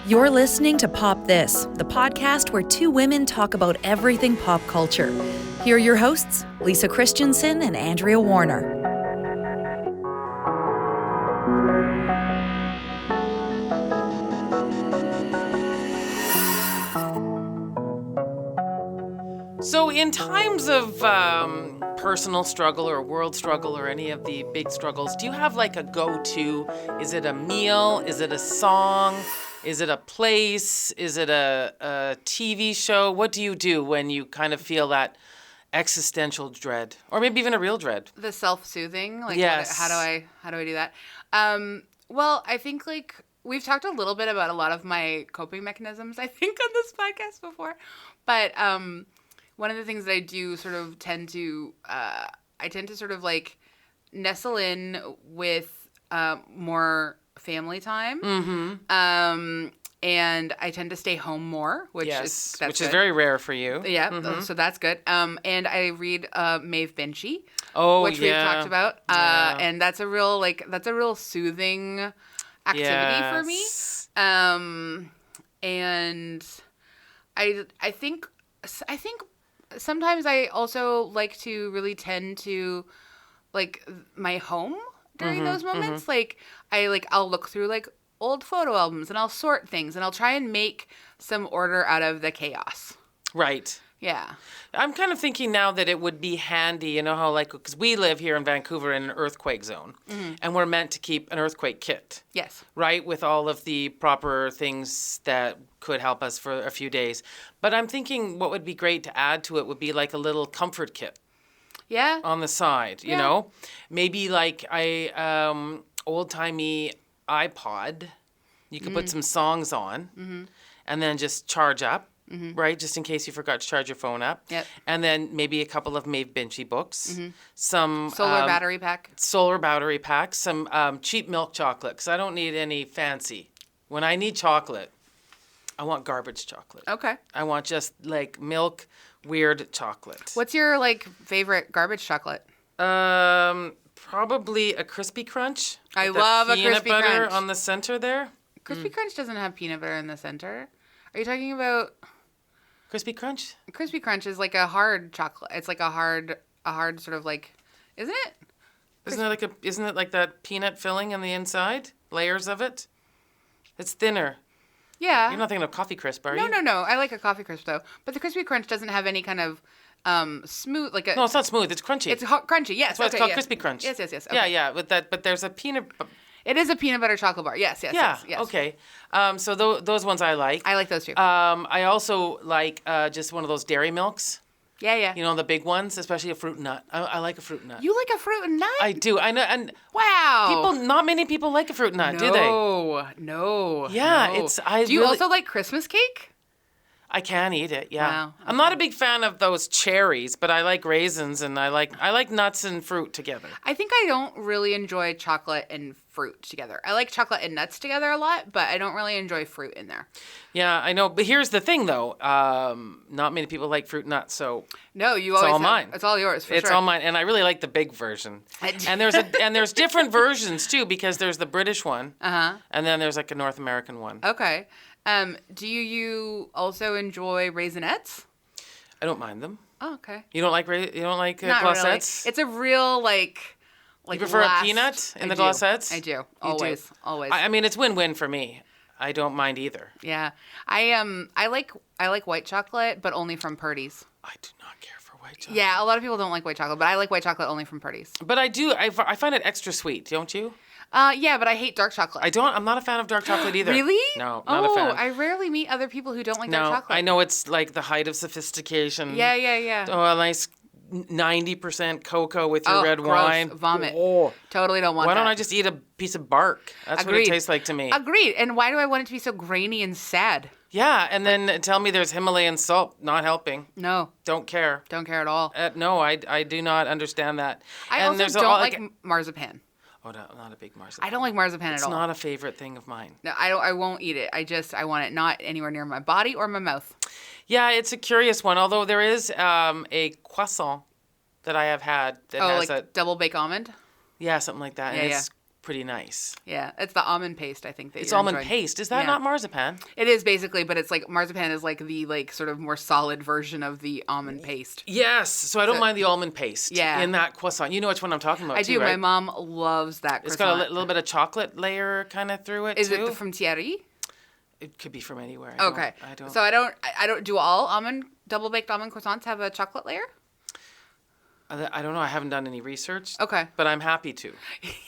You're listening to Pop This, the podcast where two women talk about everything pop culture. Here are your hosts, Lisa Christiansen and Andrea Warner. So in times of personal struggle or world struggle or any of the big struggles, do you have like a go-to? Is it a meal? Is it a song? Is it a place? Is it a TV show? What do you do when you kind of feel that existential dread, or maybe even a real dread? The self-soothing, like yes. How do I do that? Well, I think like we've talked a little bit about a lot of my coping mechanisms, I think, on this podcast before, but one of the things that I do sort of tend to sort of like nestle in with more family time. Mm-hmm. And I tend to stay home more, which is very rare for you. Yeah, so that's good. And I read Maeve Binchy, which we've talked about. And that's a real soothing activity for me. And I think sometimes I also like to really tend to like my home during those moments. Like I'll look through like old photo albums and I'll sort things and I'll try and make some order out of the chaos. Right. Yeah. I'm kind of thinking now that it would be handy, you know how like, because we live here in Vancouver in an earthquake zone, and we're meant to keep an earthquake kit. Yes. Right, with all of the proper things that could help us for a few days. But I'm thinking what would be great to add to it would be like a little comfort kit. Yeah. On the side, you know? Maybe like old-timey iPod. You could put some songs on and then just charge up. Right, just in case you forgot to charge your phone up. Yep. And then maybe a couple of Maeve Binchy books, some solar battery pack, some cheap milk chocolate, because I don't need any fancy. When I need chocolate, I want garbage chocolate. Okay. I want just like milk, weird chocolate. What's your like favorite garbage chocolate? Probably a Crispy Crunch. I love a Crispy Crunch. Peanut butter on the center there. Crispy Crunch doesn't have peanut butter in the center. Are you talking about Crispy Crunch? Crispy Crunch is like a hard chocolate. It's like a hard sort of like, isn't it? Isn't it like that peanut filling on the inside? Layers of it? It's thinner. Yeah. You're not thinking of Coffee Crisp, are you? No. I like a Coffee Crisp though. But the Crispy Crunch doesn't have any kind of smooth like a. No, it's not smooth. It's crunchy. It's crunchy. Yes. That's why it's called Crispy Crunch. Yes. Okay. Yeah. But there's a peanut. It is a peanut butter chocolate bar. Yes. Okay. So those ones I like. I like those too. I also like just one of those dairy milks. Yeah. You know, the big ones, especially a fruit nut. I like a fruit nut. You like a fruit nut? I do. I know. And wow. Not many people like a fruit nut, do they? No. Yeah, do you also like Christmas cake? I can eat it, yeah. Wow, okay. I'm not a big fan of those cherries, but I like raisins and I like nuts and fruit together. I think I don't really enjoy chocolate and fruit together. I like chocolate and nuts together a lot, but I don't really enjoy fruit in there. Yeah, I know. But here's the thing, though. Not many people like fruit nuts, so no, it's all mine. It's all yours. It's all mine, and I really like the big version. And there's different versions too, because there's the British one, and then there's like a North American one. Okay. Do you also enjoy Raisinets? I don't mind them. Oh, okay. You don't like Glossettes? Really. It's a real like you prefer a peanut in the Glossettes? I do. Always. I mean, it's win-win for me. I don't mind either. Yeah. I like white chocolate, but only from Purdy's. I do not care for white chocolate. Yeah, a lot of people don't like white chocolate, but I like white chocolate only from Purdy's. But I do. I find it extra sweet, don't you? Yeah, but I hate dark chocolate. I'm not a fan of dark chocolate either. Really? No, not a fan. I rarely meet other people who don't like dark chocolate. I know it's like the height of sophistication. Yeah. Oh, a nice 90% cocoa with your red gross. wine. Vomit. Oh. Totally don't want that. Why don't I just eat a piece of bark? That's what it tastes like to me. Agreed. And why do I want it to be so grainy and sad? Yeah, and then tell me there's Himalayan salt. Not helping. No. Don't care. Don't care at all. No, I do not understand that. I also don't like marzipan. Oh, no, not a big marzipan. I don't like marzipan at all. It's not a favorite thing of mine. No, I won't eat it. I want it not anywhere near my body or my mouth. Yeah, it's a curious one. Although there is a croissant that I have had that has like double bake almond. Yeah, something like that. And it's pretty nice. Yeah, it's the almond paste, I think, that It's you're almond enjoying. paste. Is that Yeah. not marzipan? It is basically, but it's like marzipan is like the sort of more solid version of the almond paste. Yes. So I don't mind the almond paste Yeah. in that croissant. You know which one I'm talking about, I too, do. right? My mom loves that It's croissant. got a little bit of chocolate layer kind of through it, Is too. it from Thierry? It could be from anywhere. Okay. I don't. So I don't do all double baked almond croissants have a chocolate layer? I don't know. I haven't done any research. Okay. But I'm happy to.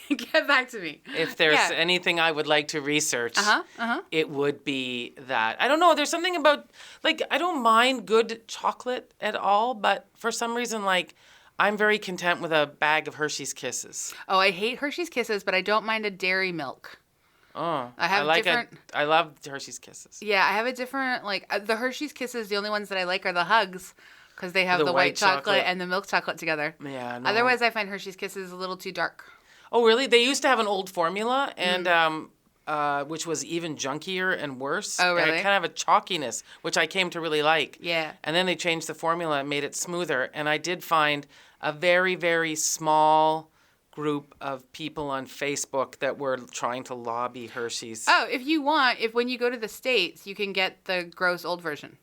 Get back to me. If there's Yeah. anything I would like to research, Uh-huh. it would be that. I don't know. There's something about, like, I don't mind good chocolate at all, but for some reason, like, I'm very content with a bag of Hershey's Kisses. Oh, I hate Hershey's Kisses, but I don't mind a dairy milk. Oh, I have like different- I love Hershey's Kisses. Yeah, I have a different, the Hershey's Kisses, the only ones that I like are the Hugs, because they have The the white white chocolate chocolate. and the milk chocolate together. Yeah, no. Otherwise, I find Hershey's Kisses a little too dark. Oh, really? They used to have an old formula, and Mm. which was even junkier and worse. Oh, And really? it kind of a chalkiness, which I came to really like. Yeah. And then they changed the formula and made it smoother. And I did find a very, very small group of people on Facebook that were trying to lobby Hershey's. Oh, if you want, when you go to the States, you can get the gross old version.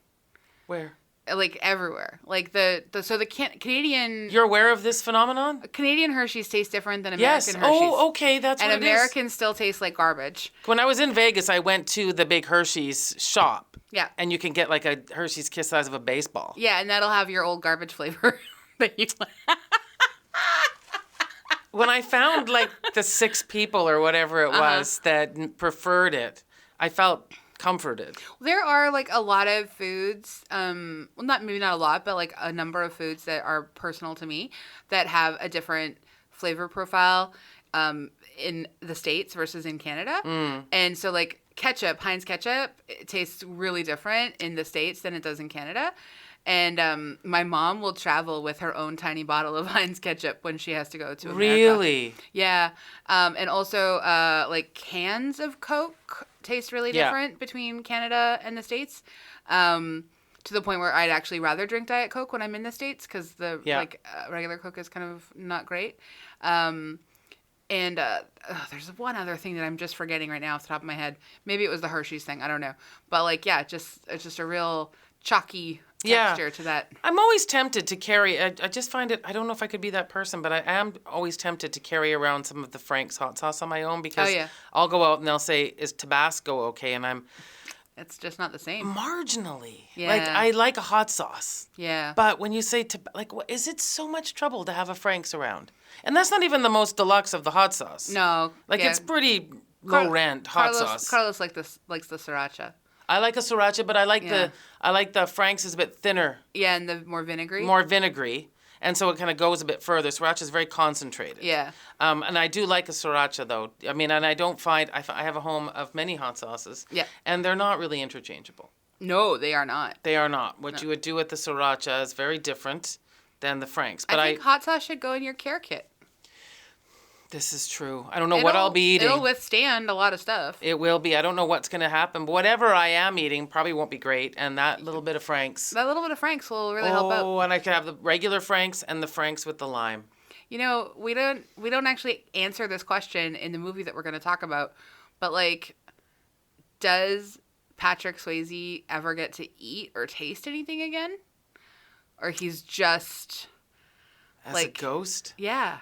Where? Like everywhere. Like Canadian You're aware of this phenomenon? Canadian Hershey's taste different than Yes. American Hershey's. Oh, okay. That's And what it is. Americans still taste like garbage. When I was in Vegas, I went to the big Hershey's shop. Yeah. And you can get like a Hershey's Kiss size of a baseball. Yeah, and that'll have your old garbage flavor that you like. When I found like the 6 people or whatever it was that preferred it, I felt comforted. There are like a lot of foods, well, maybe not a lot, but like a number of foods that are personal to me that have a different flavor profile in the States versus in Canada. And so like ketchup, Heinz ketchup, it tastes really different in the States than it does in Canada. And my mom will travel with her own tiny bottle of Heinz ketchup when she has to go to America. Really? Yeah. And also, like, cans of Coke taste really Yeah. different between Canada and the States. To the point where I'd actually rather drink Diet Coke when I'm in the States because regular Coke is kind of not great. And there's one other thing that I'm just forgetting right now off the top of my head. Maybe it was the Hershey's thing. I don't know. But, like, yeah, it's just a real chalky texture to that. I'm always tempted to carry, I just find it, I don't know if I could be that person, but I am always tempted to carry around some of the Frank's hot sauce on my own because I'll go out and they'll say, is Tabasco okay? And I'm It's just not the same. marginally. Yeah. Like, I like a hot sauce. Yeah. But when you say, is it so much trouble to have a Frank's around? And that's not even the most deluxe of the hot sauce. No. Like, yeah. it's pretty low rent hot sauce. Carlos likes the sriracha. I like a sriracha, but I like Yeah. the Frank's is a bit thinner, Yeah, and the more vinegary. more vinegary, and so it kind of goes a bit further. Sriracha is very concentrated. Yeah. And I do like a sriracha though. I mean, and I don't find I have a home of many hot sauces. Yeah. And they're not really interchangeable. No, they are not. They are not. What you would do with the sriracha is very different than the Frank's. But I think hot sauce should go in your care kit. This is true. I don't know what I'll be eating. It'll withstand a lot of stuff. It will be. I don't know what's going to happen. But whatever I am eating probably won't be great. And that little bit of Frank's. That little bit of Frank's will really help out. Oh, and I could have the regular Frank's and the Frank's with the lime. You know, we don't actually answer this question in the movie that we're going to talk about, but like, does Patrick Swayze ever get to eat or taste anything again? Or he's just As like a ghost? Yeah.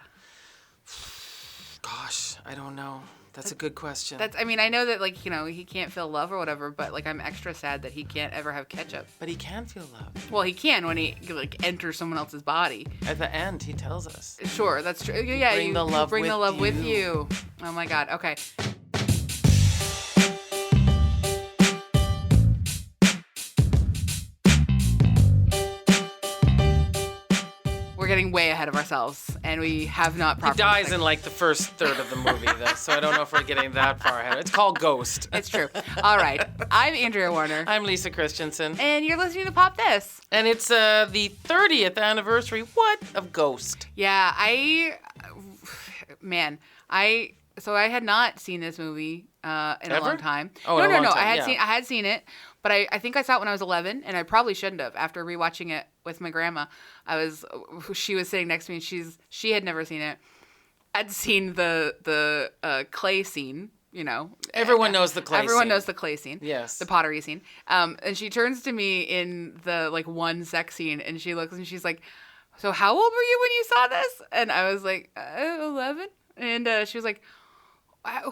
Gosh, I don't know. That's a good question. I mean, I know that, like, you know, he can't feel love or whatever, but, like, I'm extra sad that he can't ever have ketchup. But he can feel love. Well, he can when he, like, enters someone else's body. At the end, he tells us. Sure, that's true. Yeah, Bring the love bring with the love with you. you. Oh, my God. Okay. We're getting way ahead of ourselves, and we have not He properly... dies in like the first third of the movie, though, so I don't know if we're getting that far ahead. It's called Ghost. It's true. All right. I'm Andrea Warner. I'm Lisa Christiansen. And you're listening to Pop This. And it's the 30th anniversary, of Ghost? Yeah, I had not seen this movie in a Ever? long time. Oh, in a long time, I yeah. had seen it, but I think I saw it when I was 11, and I probably shouldn't have. After rewatching it with my grandma, she was sitting next to me, and she had never seen it, had seen the clay scene. You know, Everyone knows the clay Everyone scene. knows the clay scene. Yes. The pottery scene. And she turns to me in the like one sex scene, and she looks and she's like, "So how old were you when you saw this?" And I was like, 11. And she was like,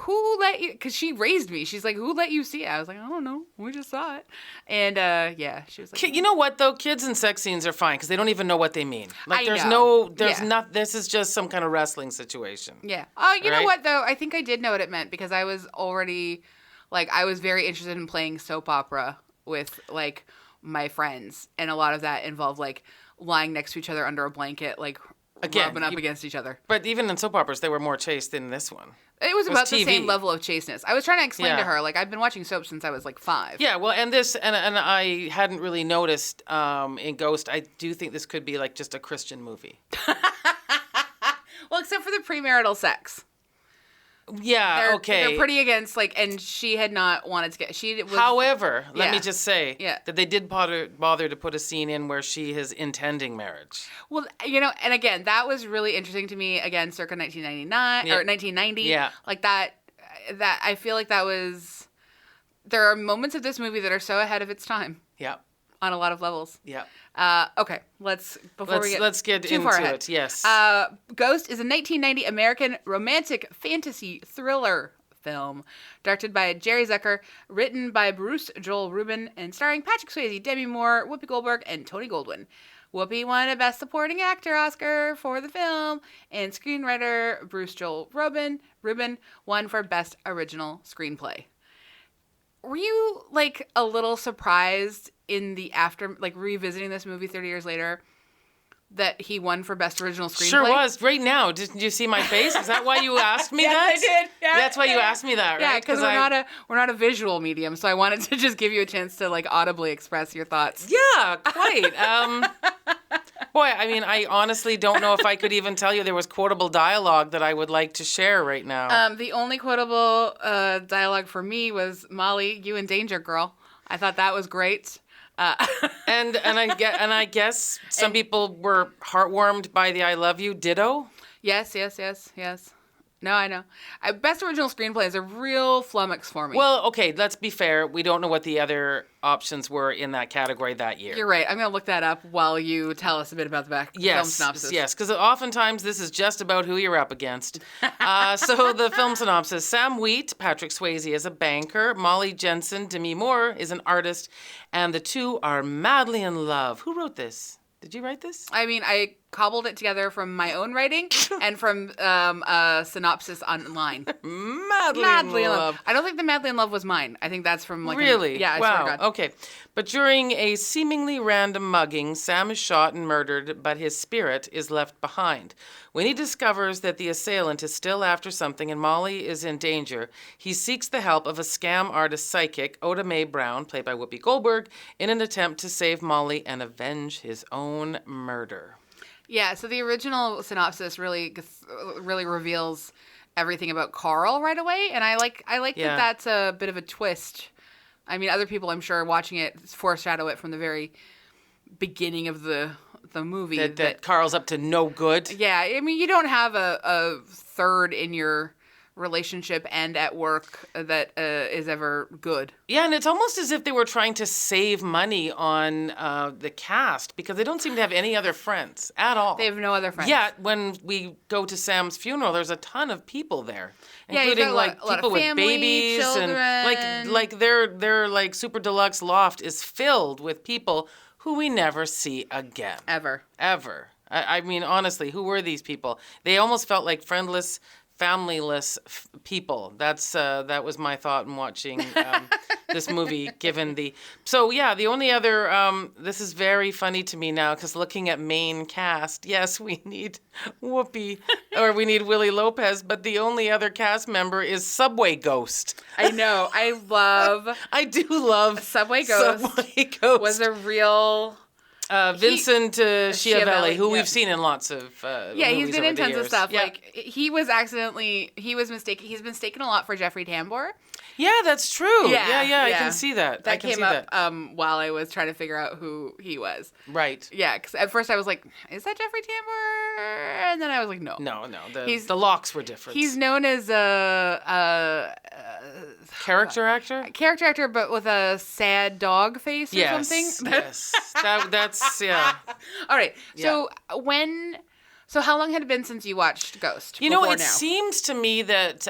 "Who let you?" Because she raised me. She's like, "Who let you see it?" I was like, "I don't know. We just saw it." And yeah, she was like, You know what though? Kids in sex scenes are fine because they don't even know what they mean. Like I know. there's Yeah. not. This is just some kind of wrestling situation. Yeah. Oh, you know Right? what though? I think I did know what it meant because I was already, like, I was very interested in playing soap opera with like my friends, and a lot of that involved like lying next to each other under a blanket, like rubbing up against each other. But even in soap operas, they were more chaste than this one. It was about the TV. same level of chasteness. I was trying to explain to Yeah. her, like, I've been watching soap since I was like 5. Yeah, well, and this, and I hadn't really noticed in Ghost. I do think this could be like just a Christian movie. Well, except for the premarital sex. Yeah, okay. They're pretty against, like, and she had not wanted to get, However, let Yeah. me just say Yeah. that they did bother to put a scene in where she is intending marriage. Well, you know, and again, that was really interesting to me, again, circa 1999, Yeah. or 1990. Yeah. Like that, I feel like that was, there are moments of this movie that are so ahead of its time Yeah, on a lot of levels. yeah. Okay, let's Get too far into ahead. it. Yes. Ghost is a 1990 American romantic fantasy thriller film directed by Jerry Zucker, written by Bruce Joel Rubin, and starring Patrick Swayze, Demi Moore, Whoopi Goldberg, and Tony Goldwyn. Whoopi won a Best Supporting Actor Oscar for the film, and screenwriter Bruce Joel Rubin won for Best Original Screenplay. Were you, like, a little surprised in the after, like, revisiting this movie 30 years later, that he won for Best Original Screenplay? Sure was. Right now. Did you see my face? Is that why you asked me Yes, that? I did. Yeah, That's why you asked me that, right? Yeah, because we're not a visual medium, so I wanted to just give you a chance to, like, audibly express your thoughts. Yeah, quite. Boy, I mean, I honestly don't know if I could even tell you there was quotable dialogue that I would like to share right now. The only quotable dialogue for me was, "Molly, you in danger, girl." I thought that was great. And I guess some people were heartwarmed by the "I love you" ditto. Yes. No, I know. Best Original Screenplay is a real flummox for me. Well, okay, let's be fair. We don't know what the other options were in that category that year. You're right. I'm going to look that up while you tell us a bit about the film synopsis. Yes, because oftentimes this is just about who you're up against. So the film synopsis: Sam Wheat, Patrick Swayze is a banker. Molly Jensen, Demi Moore is an artist, and the two are madly in love. Who wrote this? Did you write this? I mean, I cobbled it together from my own writing and from a synopsis online. Madly in love. I don't think the Madly in Love was mine. I think that's from like Really? Yeah, I swear to wow. God. Okay. But during a seemingly random mugging, Sam is shot and murdered, but his spirit is left behind. When he discovers that the assailant is still after something and Molly is in danger, he seeks the help of a scam artist psychic, Oda Mae Brown, played by Whoopi Goldberg, in an attempt to save Molly and avenge his own murder. Yeah, so the original synopsis really reveals everything about Carl right away, and I like Yeah. that that's a bit of a twist. I mean, other people, I'm sure, watching it foreshadow it from the very beginning of the movie. That Carl's up to no good. Yeah, I mean, you don't have a third in your relationship and at work that is ever good. Yeah, and it's almost as if they were trying to save money on the cast because they don't seem to have any other friends at all. They have no other friends. Yet, when we go to Sam's funeral, there's a ton of people there, Yeah, you've including got like a lot of people with family, babies children. and like their like super deluxe loft is filled with people who we never see again. Ever. I mean, honestly, who were these people? They almost felt like friendless, familyless people. That was my thought in watching this movie. The only other this is very funny to me now because looking at main cast, yes, we need Whoopi or we need Willie Lopez, but the only other cast member is Subway Ghost. I know. I do love I do love Subway Ghost. Subway Ghost Was a real Vincent Schiavelli, who yeah. we've seen in lots of he's movies been over in the tons of years. stuff. Yeah. Like he was mistaken. He's been mistaken a lot for Jeffrey Tambor. Yeah, that's true. Yeah, Yeah, I yeah. can see that. That I can came see up that. while I was trying to figure out who he was. Right. Yeah, because at first I was like, "Is that Jeffrey Tambor?" And then I was like, "No, No. The locks were different. He's known as a character actor. Character actor, but with a sad dog face or something. Yes. That's yeah. All right. Yeah. So how long had it been since you watched Ghost? You know, it seems to me that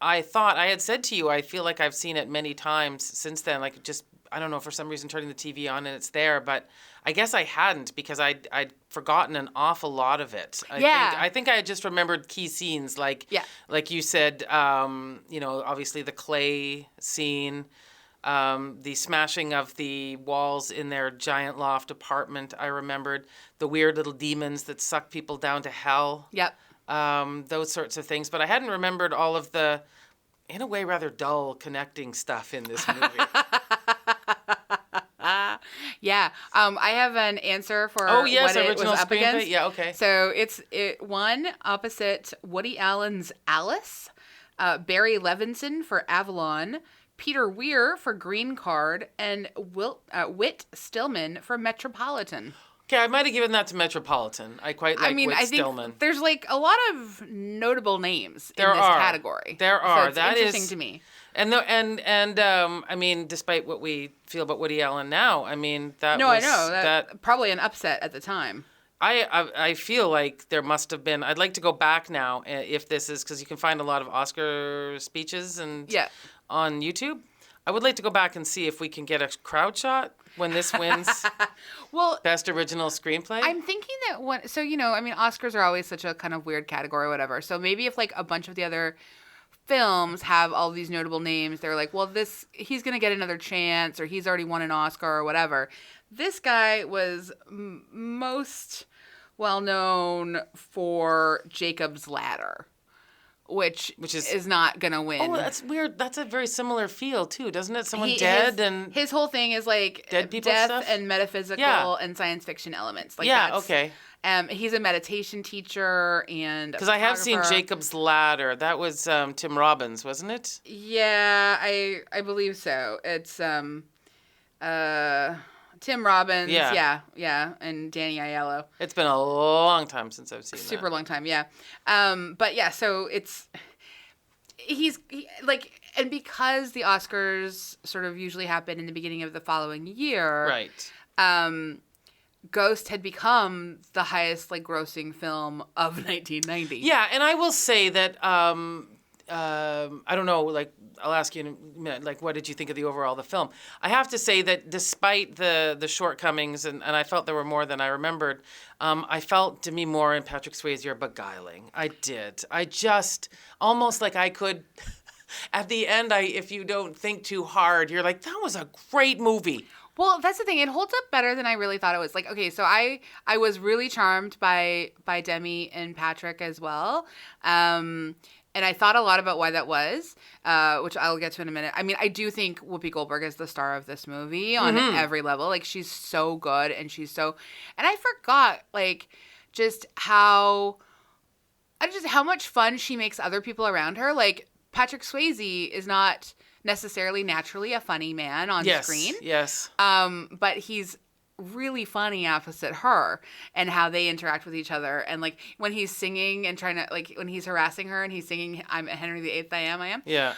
I thought I had said to you, I feel like I've seen it many times since then. Like just, I don't know, for some reason turning the TV on and it's there, but I guess I hadn't because I'd forgotten an awful lot of it. I think I had just remembered key scenes like you said, obviously the clay scene, the smashing of the walls in their giant loft apartment. I remembered the weird little demons that suck people down to hell. Yep. Those sorts of things. But I hadn't remembered all of the, in a way, rather dull connecting stuff in this movie. Yeah. I have an answer for what it was original up against. Yeah, okay. So it won opposite Woody Allen's Alice, Barry Levinson for Avalon, Peter Weir for Green Card, and Whit Stillman for Metropolitan. Okay, I might have given that to Metropolitan. I quite like Whit Stillman. Think there's like a lot of notable names in this category. There are. So it's interesting to me. And I mean, despite what we feel about Woody Allen now, I mean I know that probably an upset at the time. I feel like there must have been. I'd like to go back now if this is because you can find a lot of Oscar speeches on YouTube. I would like to go back and see if we can get a crowd shot when this wins. Best original screenplay. I'm thinking that Oscars are always such a kind of weird category or whatever. So maybe if like a bunch of the other films have all these notable names, they're like, well, he's going to get another chance or he's already won an Oscar or whatever. This guy was most well known for Jacob's Ladder, which is not going to win. Oh, that's weird. That's a very similar feel too, doesn't it? Someone dead and his whole thing is like dead people death stuff? and metaphysical and science fiction elements. Like okay. He's a meditation teacher and because I have seen Jacob's Ladder. That was Tim Robbins, wasn't it? Yeah, I believe so. It's Tim Robbins. Yeah, and Danny Aiello. It's been a long time since I've seen Super long time, yeah. But yeah, so and because the Oscars sort of usually happen in the beginning of the following year, right? Ghost had become the highest grossing film of 1990. Yeah, and I will say that I don't know, I'll ask you in a minute, what did you think of the film? I have to say that despite the shortcomings, and I felt there were more than I remembered, I felt Demi Moore and Patrick Swayze are beguiling. I did. I just, almost like I could, at the end, if you don't think too hard, you're like, that was a great movie. Well, that's the thing. It holds up better than I really thought it was. So I was really charmed by Demi and Patrick as well. And I thought a lot about why that was, which I'll get to in a minute. I mean, I do think Whoopi Goldberg is the star of this movie on every level. She's so good and and I forgot, just how much fun she makes other people around her. Patrick Swayze is not necessarily naturally a funny man on screen. Yes. But he's really funny opposite her and how they interact with each other. And when he's singing and trying to when he's harassing her and he's singing I'm Henry VIII, I am. Yeah.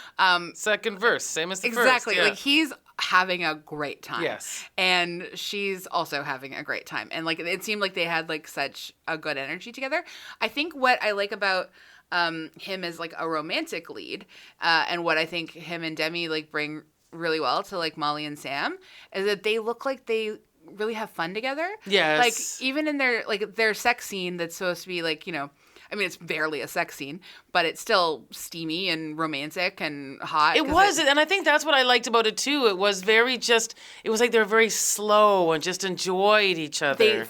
Second verse, same as the exactly. first. Yeah. He's having a great time. Yes. And she's also having a great time. And it seemed like they had such a good energy together. I think what I like about him as a romantic lead, and what I think him and Demi bring really well to Molly and Sam is that they look like they really have fun together. Yes. Even in their sex scene that's supposed to be I mean, it's barely a sex scene, but it's still steamy and romantic and hot. It was, and I think that's what I liked about it too. It was it was they were very slow and just enjoyed each other.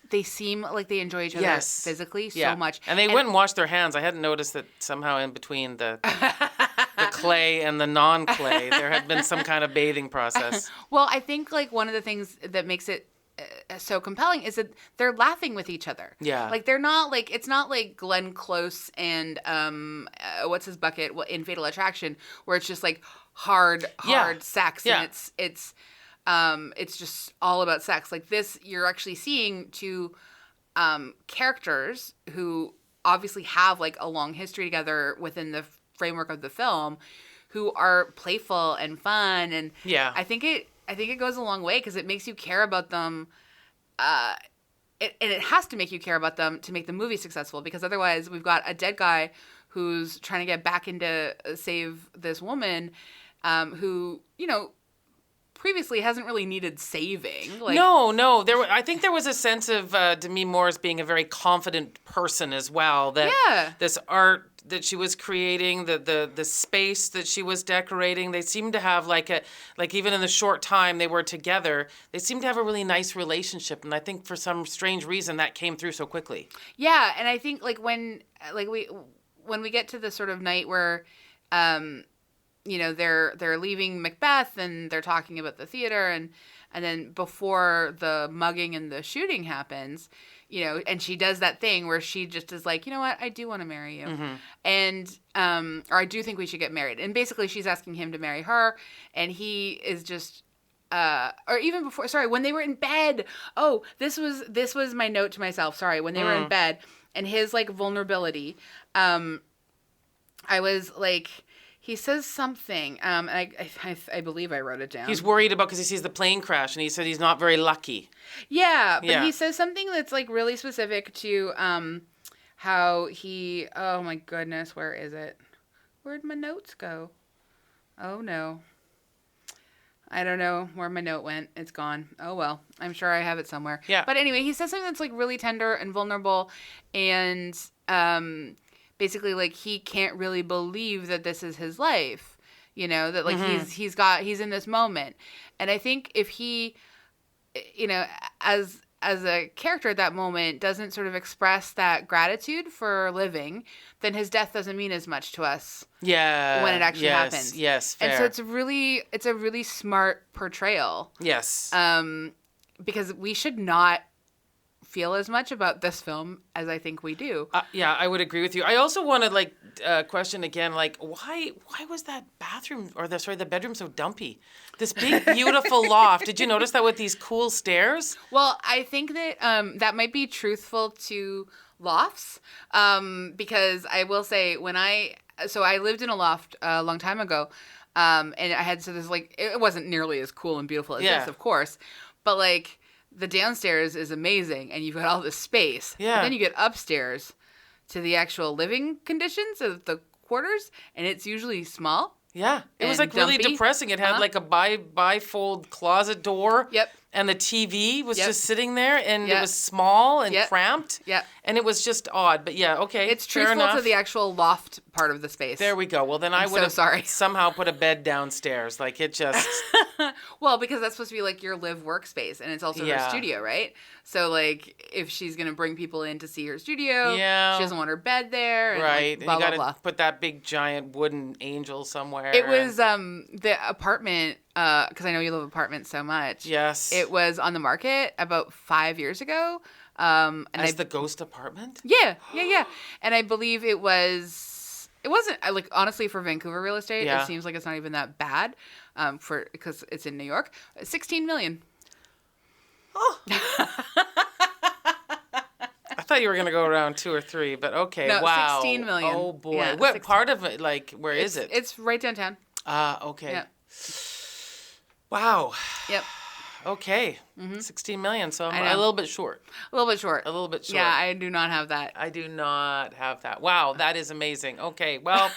They seem like they enjoy each other physically so much. And they went and washed their hands. I hadn't noticed that somehow in between the clay and the non-clay, there had been some kind of bathing process. Well, I think one of the things that makes it so compelling is that they're laughing with each other. Yeah. Like they're not like, it's not like Glenn Close and what's his bucket in Fatal Attraction, where it's just like hard sex and it's just all about sex. Like this, you're actually seeing two characters who obviously have like a long history together within the framework of the film, who are playful and fun, and I think it goes a long way because it makes you care about them. And it has to make you care about them to make the movie successful, because otherwise we've got a dead guy who's trying to get back into save this woman, who, you know, previously hasn't really needed saving. Like, no. I think there was a sense of Demi Moore as being a very confident person as well. That this art that she was creating, the space that she was decorating, they seemed to have like even in the short time they were together, they seemed to have a really nice relationship. And I think for some strange reason that came through so quickly. Yeah, and I think like when we get to the sort of night where you know, they're leaving Macbeth and they're talking about the theater, and then before the mugging and the shooting happens, you know, and she does that thing where she just is like, you know what, I do want to marry you. Mm-hmm. And, or I do think we should get married. And basically she's asking him to marry her, and he is just, or even before, when they were in bed. Oh, this was my note to myself. Sorry. When they were in bed and his like vulnerability, I was like, he says something, and I believe I wrote it down. He's worried about, because he sees the plane crash, and he said he's not very lucky. Yeah, but he says something that's like really specific to how he, oh my goodness, where is it? Where'd my notes go? Oh no. I don't know where my note went. It's gone. Oh well, I'm sure I have it somewhere. Yeah. But anyway, he says something that's like really tender and vulnerable, and basically like he can't really believe that this is his life, you know, that like he's in this moment. And I think if he, you know, as a character at that moment doesn't sort of express that gratitude for living, then his death doesn't mean as much to us. Yeah. When it actually happens. Yes. Fair. And so it's a really smart portrayal. Yes. Because we should not feel as much about this film as I think we do. Yeah, I would agree with you. I also want to like question again, like why was that bathroom the bedroom so dumpy? This big beautiful loft. Did you notice that with these cool stairs? Well, I think that that might be truthful to lofts, because I will say I lived in a loft a long time ago, and I had this like, it wasn't nearly as cool and beautiful as this, of course, but like, the downstairs is amazing, and you've got all this space. Yeah. But then you get upstairs to the actual living conditions of the quarters, and it's usually small. Yeah. It was like dumpy. Really depressing. It had like a bifold closet door. Yep. And the TV was just sitting there, and it was small and cramped. Yeah. And it was just odd. But yeah, okay. It's truthful to the actual loft part of the space. There we go. Well, then I would have somehow put a bed downstairs. Like it just... Well, because that's supposed to be like your live workspace, and it's also her studio, right? So like if she's going to bring people in to see her studio, she doesn't want her bed there. And right. Like, blah, and you got to put that big giant wooden angel somewhere. It was the apartment, because I know you love apartments so much. Yes. It was on the market about 5 years ago. As the ghost apartment? Yeah. And I believe it wasn't, like, honestly, for Vancouver real estate, it seems like it's not even that bad, because it's in New York. 16 million. Oh. I thought you were going to go around 2 or 3, but okay. No, wow. 16 million. Oh boy. Yeah, what 16. Part of it, like, where is it? It's right downtown. Okay. Yeah. Wow. Yep. Okay. 16 million. So I'm a little bit short. A little bit short. Yeah, I do not have that. I do not have that. Wow, that is amazing. Okay, well.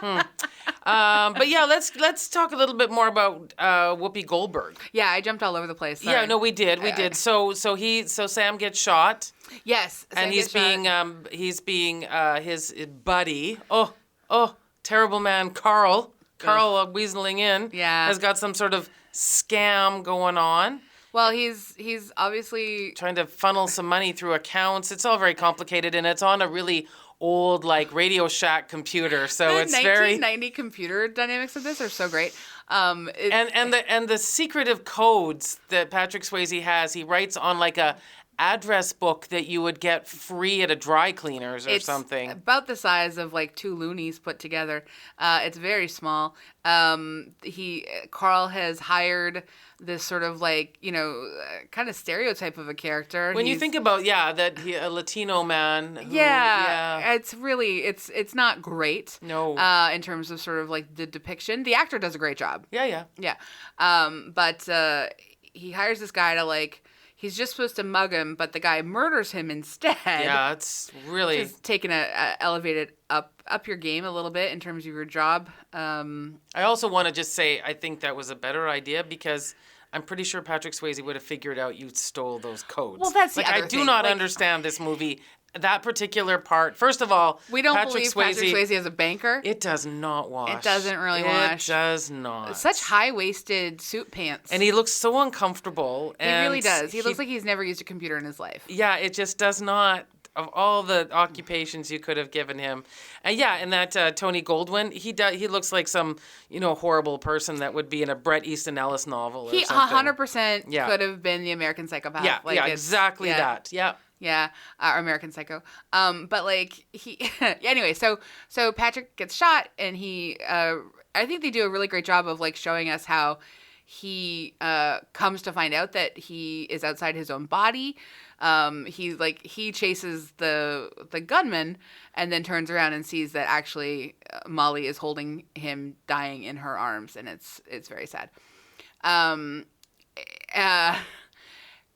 But yeah, let's talk a little bit more about Whoopi Goldberg. Yeah, I jumped all over the place. Sorry. Yeah, no, we did. So Sam gets shot. Yes. And he's being his buddy. Oh, terrible man, Carl. Carl weaseling in. Yeah. Has got some sort of scam going on. Well, he's obviously trying to funnel some money through accounts. It's all very complicated, and it's on a really old like Radio Shack computer. So The it's 1990 computer dynamics of this are so great. and the secretive codes that Patrick Swayze has, he writes on like a address book that you would get free at a dry cleaners or something. About the size of like two loonies put together. It's very small. Carl has hired this sort of like, kind of stereotype of a character. When you think about, that a Latino man. It's really, it's not great. No. In terms of sort of like the depiction. The actor does a great job. Yeah. But he hires this guy to like, he's just supposed to mug him, but the guy murders him instead. Yeah, it's really... Just taking elevated up your game a little bit in terms of your job. I also want to just say, I think that was a better idea because I'm pretty sure Patrick Swayze would have figured out you stole those codes. Well, that's the other I thing. do not understand this movie. That particular part. First of all, we don't Patrick believe Patrick Swayze as a banker. It does not wash. It doesn't really wash. It does not. Such high-waisted suit pants. And he looks so uncomfortable. He really does. He looks like he's never used a computer in his life. Yeah, it just does not. Of all the occupations you could have given him, and that Tony Goldwyn, he looks like some horrible person that would be in a Bret Easton Ellis novel. Or he something. 100% could have been the American Psychopath. Yeah, exactly that. Yeah. Yeah, American Psycho. But like anyway, so Patrick gets shot, and I think they do a really great job of like showing us how he comes to find out that he is outside his own body. He chases the gunman, and then turns around and sees that actually Molly is holding him dying in her arms, and it's very sad.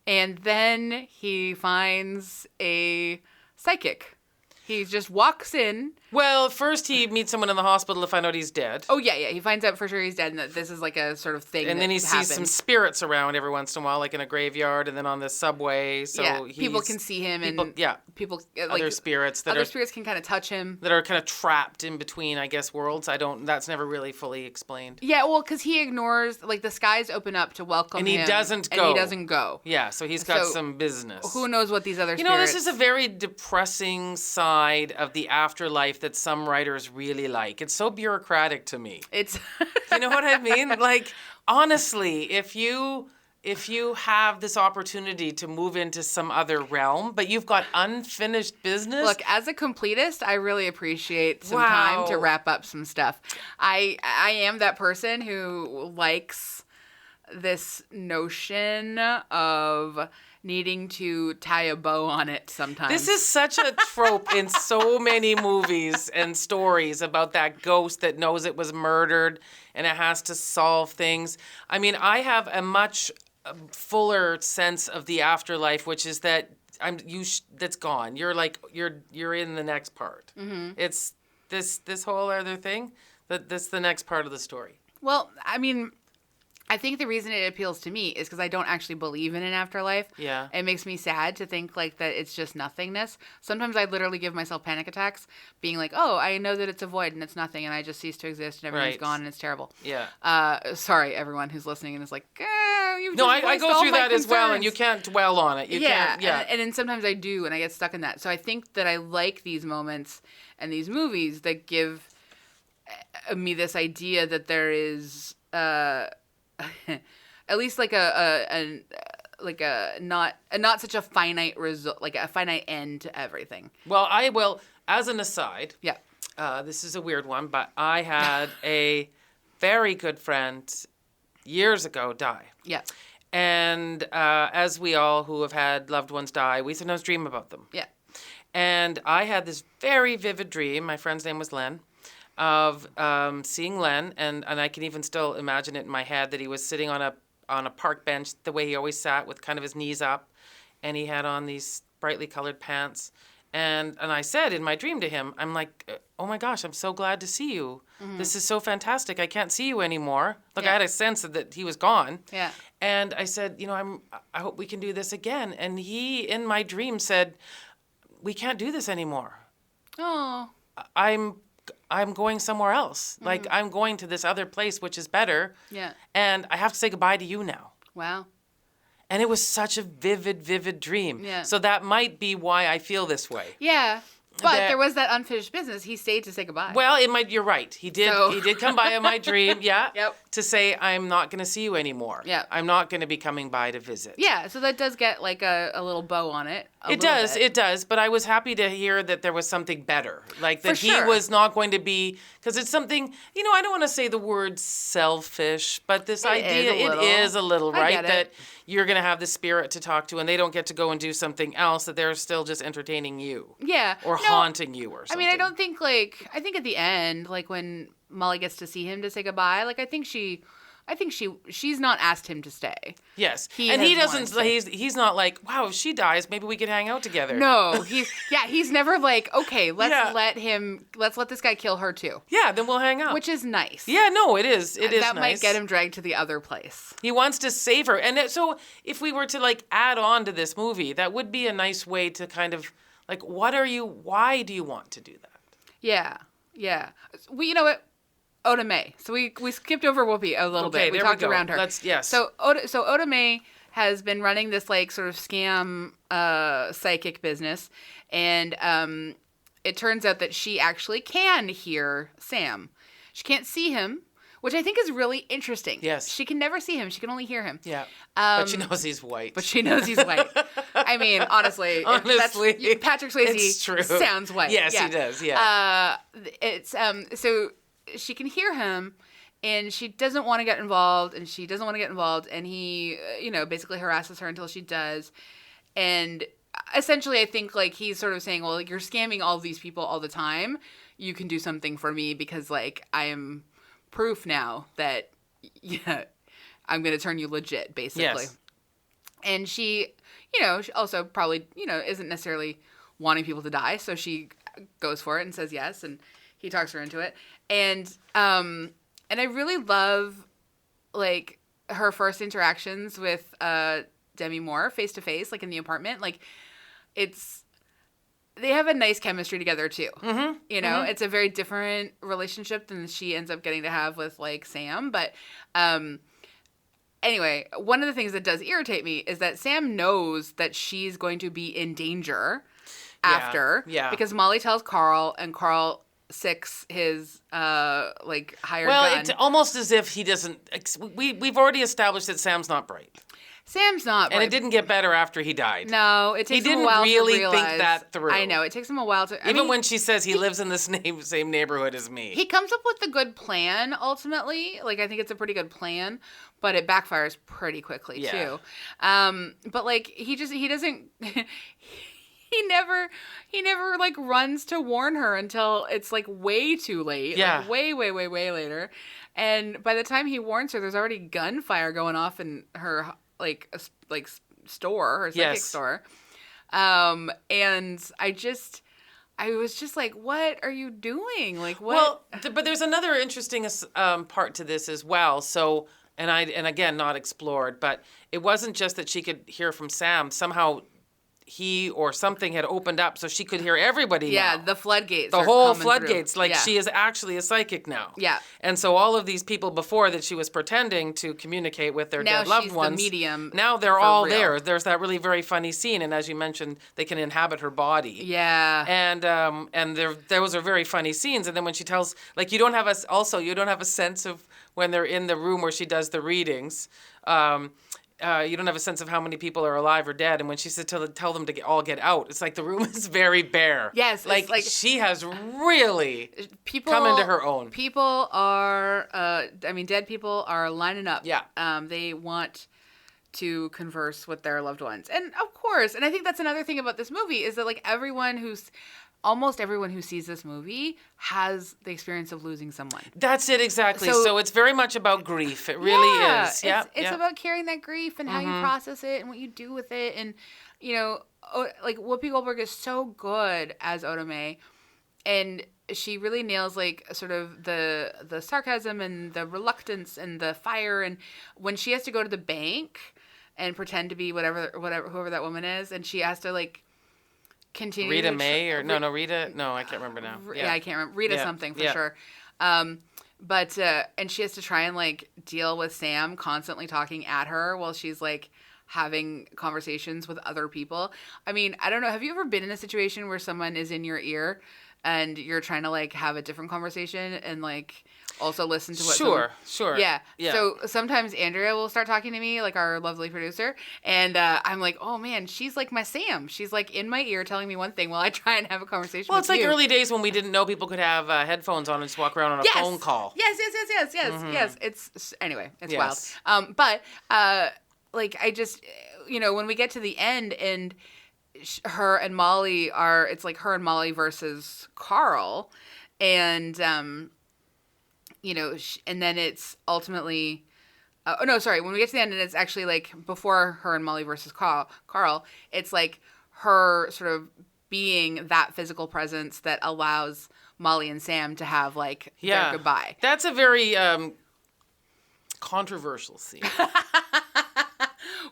And then he finds a psychic. He just walks in. Well, first he meets someone in the hospital to find out he's dead. Oh, yeah. He finds out for sure he's dead and that this is like a sort of thing. And then he happens. sees some spirits around every once in a while, like in a graveyard and then on the subway. So people can see him people other spirits spirits can kind of touch him. That are kind of trapped in between, I guess, worlds. That's never really fully explained. Yeah, well, because he ignores, like the skies open up to welcome him. And he doesn't go. Yeah, so he's got some business. Who knows what these other spirits... this is a very depressing side of the afterlife that some writers really like. It's so bureaucratic to me. It's you know what I mean? Like, honestly, if you have this opportunity to move into some other realm, but you've got unfinished business. Look, as a completist, I really appreciate some time to wrap up some stuff. I am that person who likes this notion of needing to tie a bow on it sometimes. This is such a trope in so many movies and stories about that ghost that knows it was murdered and it has to solve things. I mean, I have a much fuller sense of the afterlife, which is that that's gone. You're like you're in the next part. Mm-hmm. It's this whole other thing. That's the next part of the story. Well, I mean, I think the reason it appeals to me is because I don't actually believe in an afterlife. Yeah. It makes me sad to think like that it's just nothingness. Sometimes I literally give myself panic attacks being like, oh, I know that it's a void and it's nothing and I just cease to exist and everything's gone and it's terrible. Yeah. Sorry, everyone who's listening and is like, you've No, just I go through that concerns. as well and you can't dwell on it. You can't, and then sometimes I do and I get stuck in that. So I think that I like these moments and these movies that give me this idea that there is... at least like a not such a finite result, like a finite end to everything. Well, I will, as an aside. Yeah. This is a weird one, but I had a very good friend years ago die. Yeah. And as we all who have had loved ones die, we sometimes dream about them. Yeah. And I had this very vivid dream. My friend's name was Len. Of seeing Len, and I can even still imagine it in my head that he was sitting on a park bench the way he always sat with kind of his knees up, and he had on these brightly colored pants. And I said in my dream to him, I'm like, oh my gosh, I'm so glad to see you. Mm-hmm. This is so fantastic. I can't see you anymore. Like I had a sense that he was gone. Yeah. And I said, I hope we can do this again. And he, in my dream, said, we can't do this anymore. Oh. I'm going somewhere else. Mm-hmm. Like, I'm going to this other place, which is better. Yeah. And I have to say goodbye to you now. Wow. And it was such a vivid, vivid dream. Yeah. So that might be why I feel this way. Yeah. But there was that unfinished business. He stayed to say goodbye. Well, you're right. He did. So- He did come by in my dream. Yeah. Yep. To say I'm not going to see you anymore. Yeah. I'm not going to be coming by to visit. Yeah, so that does get like a little bow on it. It does. But I was happy to hear that there was something better. Like that For sure. he was not going to be, because it's something, I don't want to say the word selfish, but this idea, it is a little, I right? get it. That you're going to have the spirit to talk to and they don't get to go and do something else, that they're still just entertaining you. Yeah. Or haunting you or something. I mean, I don't think I think at the end, like when Molly gets to see him to say goodbye, like I think she's not asked him to stay. Yes. He and he has doesn't, wanted to. he's not like, wow, if she dies, maybe we could hang out together. No, he's never like, okay, let's Yeah. let this guy kill her too. Yeah, then we'll hang out. Which is nice. Yeah, no, it is. It is that nice. might get him dragged to the other place. He wants to save her. And so if we were to like add on to this movie, that would be a nice way to kind of like, why do you want to do that? Yeah. Yeah. You know what? Oda Mae. So we skipped over Whoopi a little bit. We there talked go. around her. Yes. So Oda Mae has been running this like sort of scam psychic business, and it turns out that she actually can hear Sam. She can't see him, which I think is really interesting. Yes. She can never see him. She can only hear him. Yeah. But she knows he's white. But she knows he's white. I mean, honestly, Patrick Swayze it's true. sounds white. Yes, yeah. he does. Yeah. It's so she can hear him, and she doesn't want to get involved, and he, basically harasses her until she does, and essentially, I think like he's sort of saying, well, like you're scamming all these people all the time. You can do something for me because like I am proof now that I'm going to turn you legit, basically. Yes. And she, she also probably, isn't necessarily wanting people to die. So she goes for it and says yes. And he talks her into it. And I really love like her first interactions with Demi Moore face to face, like in the apartment. Like they have a nice chemistry together too. Mm-hmm. It's a very different relationship than she ends up getting to have with like Sam. But, anyway, one of the things that does irritate me is that Sam knows that she's going to be in danger after. Yeah. Because Molly tells Carl, and Carl sicks his hired gun. Well, it's almost as if he doesn't. We've already established that Sam's not bright. Sam's not bright. And it didn't get better after he died. No, it takes him a while to really realize. think that through. I know, it takes him a while to. Even when she says he lives in the same neighborhood as me. He comes up with a good plan, ultimately. Like, I think it's a pretty good plan, but it backfires pretty quickly, too. But, like, he doesn't... He never, like, runs to warn her until it's, like, way too late. Yeah. Like, way, way, way, way later. And by the time he warns her, there's already gunfire going off in her, like store, her psychic store. And I was just like, what are you doing? Like, what? Well, but there's another interesting part to this as well. So, and again, not explored, but it wasn't just that she could hear from Sam. Somehow he or something had opened up so she could hear everybody now. The floodgates. The are whole coming floodgates. through. Like, she is actually a psychic now. Yeah. And so all of these people before that she was pretending to communicate with their dead loved ones. Now she's the medium. Now they're all real. there. There's that really very funny scene. And as you mentioned, they can inhabit her body. Yeah. And those are very funny scenes. And then when she tells, like, you don't have a sense of when they're in the room where she does the readings. You don't have a sense of how many people are alive or dead. And when she said tell them to all get out, it's like the room is very bare. Yes. Like she has really come into her own. People are, dead people are lining up. Yeah. They want to converse with their loved ones. And of course, and I think that's another thing about this movie is that like almost everyone who sees this movie has the experience of losing someone. That's it, exactly. So it's very much about grief. It really is. Yeah, it's about carrying that grief and how you process it and what you do with it. And, like Whoopi Goldberg is so good as Oda Mae. And she really nails like sort of the sarcasm and the reluctance and the fire. And when she has to go to the bank and pretend to be whoever that woman is, and she has to like continue Rita May or Rita. No, I can't remember now. Yeah, I can't remember. Rita something for sure. But and she has to try and like deal with Sam constantly talking at her while she's like having conversations with other people. I mean, I don't know. Have you ever been in a situation where someone is in your ear and you're trying to like have a different conversation and like also listen to what Sure. Yeah. Yeah. So sometimes Andrea will start talking to me, like our lovely producer, and I'm like, oh man, she's like my Sam. She's like in my ear telling me one thing while I try and have a conversation Well, with it's like you. early days when we didn't know people could have headphones on and just walk around on a phone call. Yes. It's anyway, it's Yes. wild. But like I just, when we get to the end and her and Molly it's like her and Molly versus Carl, and and then it's ultimately, when we get to the end and it's actually like before her and Molly versus Carl, it's like her sort of being that physical presence that allows Molly and Sam to have like their goodbye. That's a very controversial scene.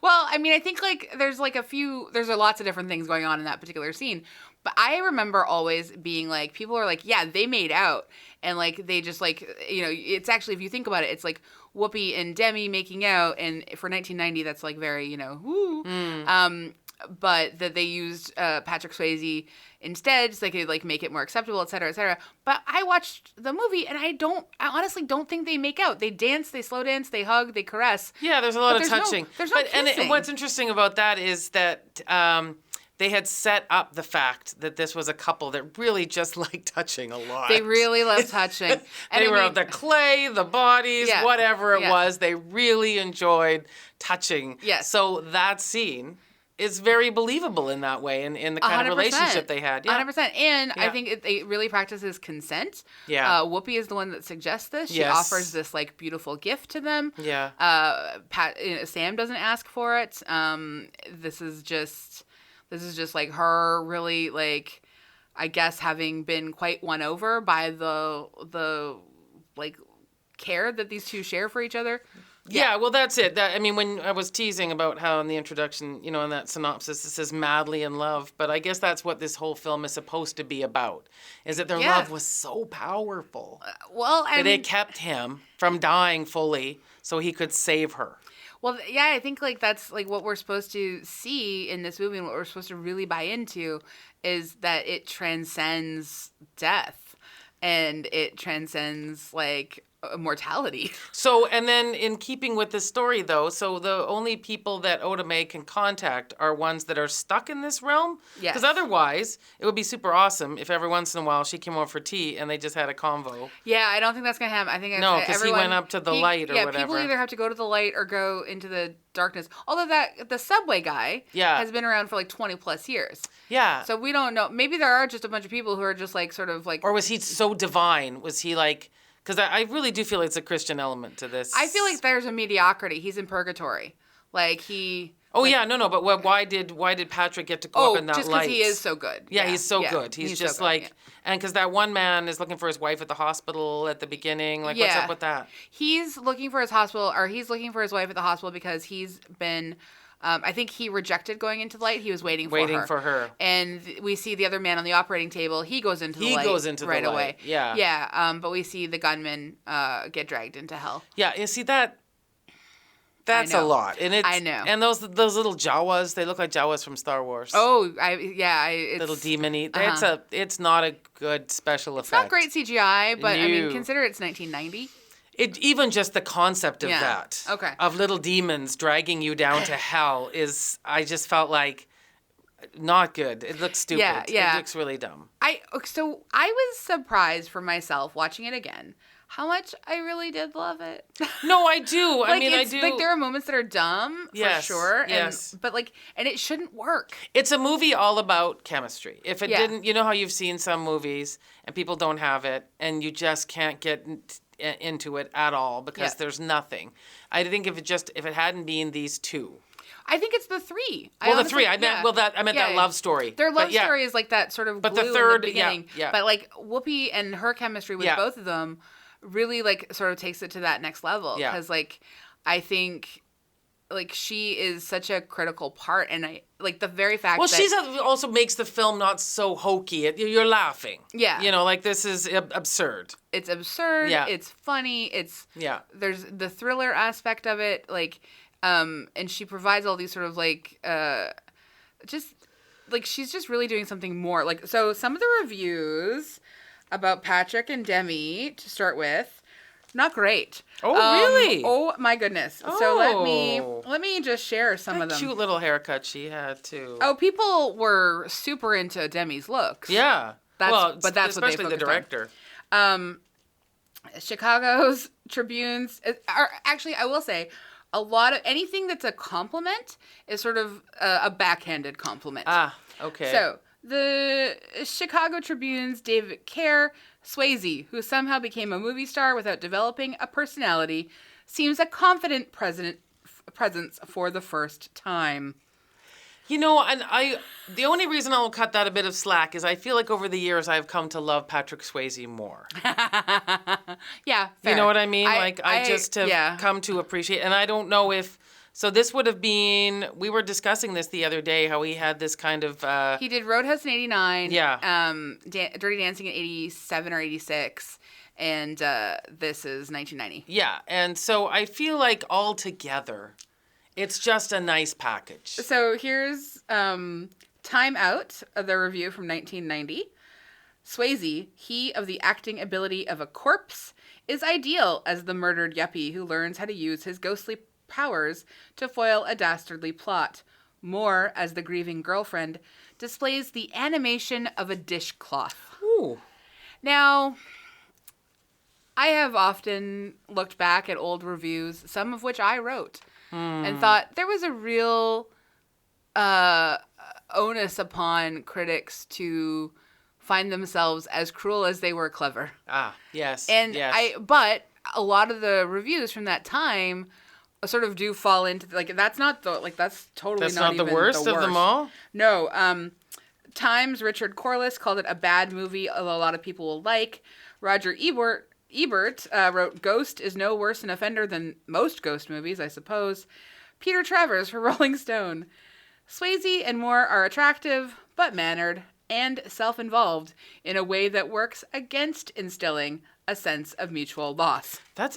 Well, I mean, I think like there's lots of different things going on in that particular scene. But I remember always being like, people are like, yeah, they made out. And like, they just like, it's actually, if you think about it, it's like Whoopi and Demi making out. And for 1990, that's like very, woo. But that they used Patrick Swayze instead so they could like make it more acceptable, et cetera, et cetera. But I watched the movie and I honestly don't think they make out. They dance, they slow dance, they hug, they caress. Yeah, there's a lot of touching. There's no kissing. And what's interesting about that is that they had set up the fact that this was a couple that really just liked touching a lot. They really love touching. They were the clay, the bodies, whatever it was. They really enjoyed touching. Yes. So that scene is very believable in that way, in the kind of relationship they had. Yeah. 100%. And I think it really practices consent. Yeah. Whoopi is the one that suggests this. She Yes. offers this like beautiful gift to them. Yeah. Sam doesn't ask for it. This is just like her really like, I guess, having been quite won over by the like care that these two share for each other. Yeah, well, that's it. I mean, when I was teasing about how in the introduction, in that synopsis, it says madly in love, but I guess that's what this whole film is supposed to be about, is that their love was so powerful that it kept him from dying fully so he could save her. Well, yeah, I think like that's like what we're supposed to see in this movie and what we're supposed to really buy into is that it transcends death and it transcends like mortality. So, and then in keeping with this story, though, so the only people that Otome can contact are ones that are stuck in this realm? Yes. Because otherwise, it would be super awesome if every once in a while she came over for tea and they just had a convo. Yeah, I don't think that's going to happen. I think no, because he went up to the light or whatever. Yeah, people either have to go to the light or go into the darkness. Although the subway guy has been around for like 20 plus years. Yeah. So we don't know. Maybe there are just a bunch of people who are just like sort of like... Or was he so divine? Was he like... Because I really do feel it's a Christian element to this. I feel like there's a mediocrity. He's in purgatory. Like he... Oh, like, yeah, no, but why did Patrick get to go up in that light? Just because he is so good. Yeah, he's so good. He's just so good, and because that one man is looking for his wife at the hospital at the beginning. Like, what's up with that? He's looking for his wife at the hospital because he's been... I think he rejected going into the light. He was waiting for her. And we see the other man on the operating table. He goes into the light. He goes into right the light. away. Yeah. Yeah. But we see the gunman get dragged into hell. Yeah. You see that? That's a lot. And I know. And those little Jawas, they look like Jawas from Star Wars. Oh, it's, little demon-y. It's not a good special effect. It's not great CGI, but I mean, consider it's 1990. Even just the concept of that, of little demons dragging you down to hell I just felt like not good. It looks stupid. Yeah. It looks really dumb. So I was surprised for myself watching it again how much I really did love it. No, I do. I do. Like there are moments that are dumb for sure. Yes. But and it shouldn't work. It's a movie all about chemistry. If it didn't, you know how you've seen some movies and people don't have it and you just can't get into it at all because there's nothing. I think if it hadn't been these two. I think it's the three. The three. I meant that love story. Their love story is like that sort of glue the third, in the beginning. Yeah. But like Whoopi and her chemistry with both of them really like sort of takes it to that next level. Yeah. Because like I think like she is such a critical part, and I like the very fact that she's also makes the film not so hokey. You're laughing. Yeah. Like this is absurd. It's absurd. Yeah. It's funny. There's the thriller aspect of it. Like And she provides all these sort of like, just like she's just really doing something more. Like, so some of the reviews about Patrick and Demi to start with, not great. Oh, really? Oh my goodness. Oh. So let me just share some of them. Cute little haircut she had too. Oh, people were super into Demi's looks. Yeah. That's what they especially the focused on. director. Chicago's Tribunes are actually, I will say, a lot of anything that's a compliment is sort of a backhanded compliment. Ah, okay. So the Chicago Tribune's David Kerr, Swayze, who somehow became a movie star without developing a personality, seems a confident presence for the first time. You know, and the only reason I'll cut that a bit of slack is I feel like over the years I've come to love Patrick Swayze more. Yeah, fair. You know what I mean? I just have come to appreciate, and I don't know if, so this would have been, we were discussing this the other day, how he had this kind of... he did Roadhouse in 89. Yeah. Dirty Dancing in 87 or 86. And this is 1990. Yeah, and so I feel like all together, it's just a nice package. So here's Time Out, the review from 1990. Swayze, he of the acting ability of a corpse, is ideal as the murdered yuppie who learns how to use his ghostly powers to foil a dastardly plot. Moore, as the grieving girlfriend, displays the animation of a dishcloth. Ooh. Now, I have often looked back at old reviews, some of which I wrote, and thought there was a real onus upon critics to find themselves as cruel as they were clever. Ah, yes. And yes. But a lot of the reviews from that time sort of do fall into that's not the that's totally That's not not the even worst the of them all? No. Times Richard Corliss called it a bad movie, although a lot of people will like. Roger Ebert wrote, Ghost is no worse an offender than most ghost movies, I suppose. Peter Travers for Rolling Stone. Swayze and Moore are attractive, but mannered, and self-involved in a way that works against instilling a sense of mutual loss. I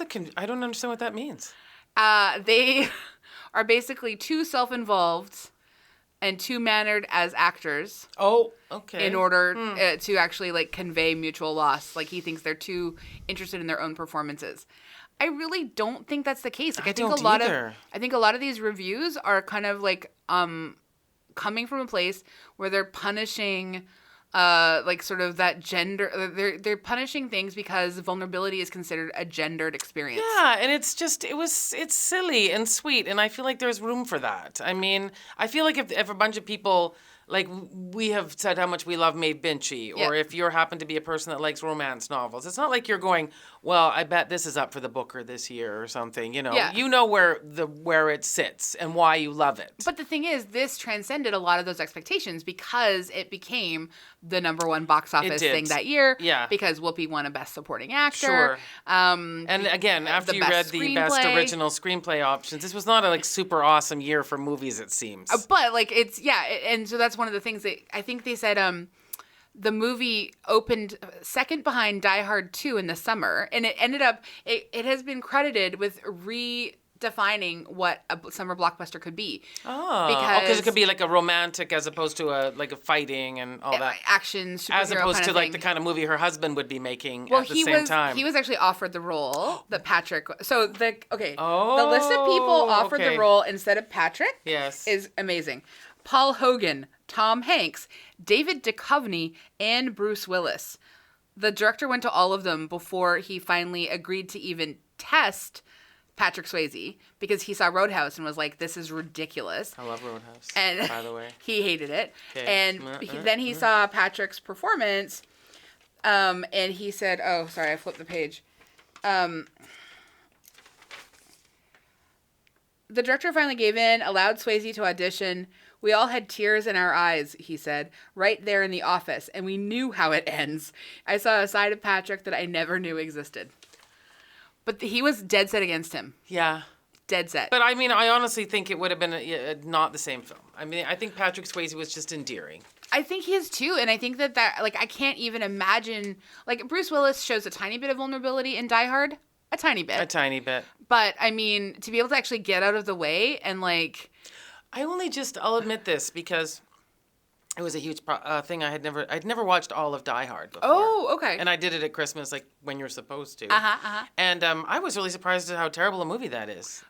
don't understand what that means. They are basically too self-involved and too mannered as actors. Oh, okay. In order to actually convey mutual loss. He thinks they're too interested in their own performances. I really don't think that's the case. I think a lot of these reviews are kind of coming from a place where they're punishing sort of that gender. They're punishing things because vulnerability is considered a gendered experience. Yeah, and it's silly and sweet, and I feel like there's room for that. I mean, I feel like if a bunch of people, we have said how much we love Maeve Binchy, or if you happen to be a person that likes romance novels, it's not like you're going, well, I bet this is up for the Booker this year or something. You know where it sits and why you love it. But the thing is, this transcended a lot of those expectations because it became the number one box office thing that year. Yeah. Because Whoopi won a Best Supporting Actor. Sure. And again, after you read the Best Original Screenplay options, this was not a super awesome year for movies, it seems. But and so that's one of the things that I think they said. The movie opened second behind Die Hard 2 in the summer, and it ended up, it has been credited with redefining what a summer blockbuster could be. Oh, because it could be a romantic as opposed to a fighting and all that. Action, superhero as opposed kind to of thing. the kind of movie her husband would be making at the same time. He was actually offered the role that Patrick, the list of people offered the role instead of Patrick is amazing. Paul Hogan, Tom Hanks, David Duchovny, and Bruce Willis. The director went to all of them before he finally agreed to even test Patrick Swayze because he saw Roadhouse and was like, this is ridiculous. I love Roadhouse, and by the way. He hated it. Okay. And then he saw Patrick's performance and he said, oh, sorry, I flipped the page. The director finally gave in, allowed Swayze to audition. We all had tears in our eyes, he said, right there in the office, and we knew how it ends. I saw a side of Patrick that I never knew existed. But he was dead set against him. Yeah. Dead set. But I mean, I honestly think it would have been not the same film. I mean, I think Patrick Swayze was just endearing. I think he is too, and I think that I can't even imagine, Bruce Willis shows a tiny bit of vulnerability in Die Hard. A tiny bit. A tiny bit. But, I mean, to be able to actually get out of the way and, like... I'll admit this because it was a huge thing. I'd never watched all of Die Hard before. Oh, okay. And I did it at Christmas, like, when you're supposed to. Uh-huh. And I was really surprised at how terrible a movie that is.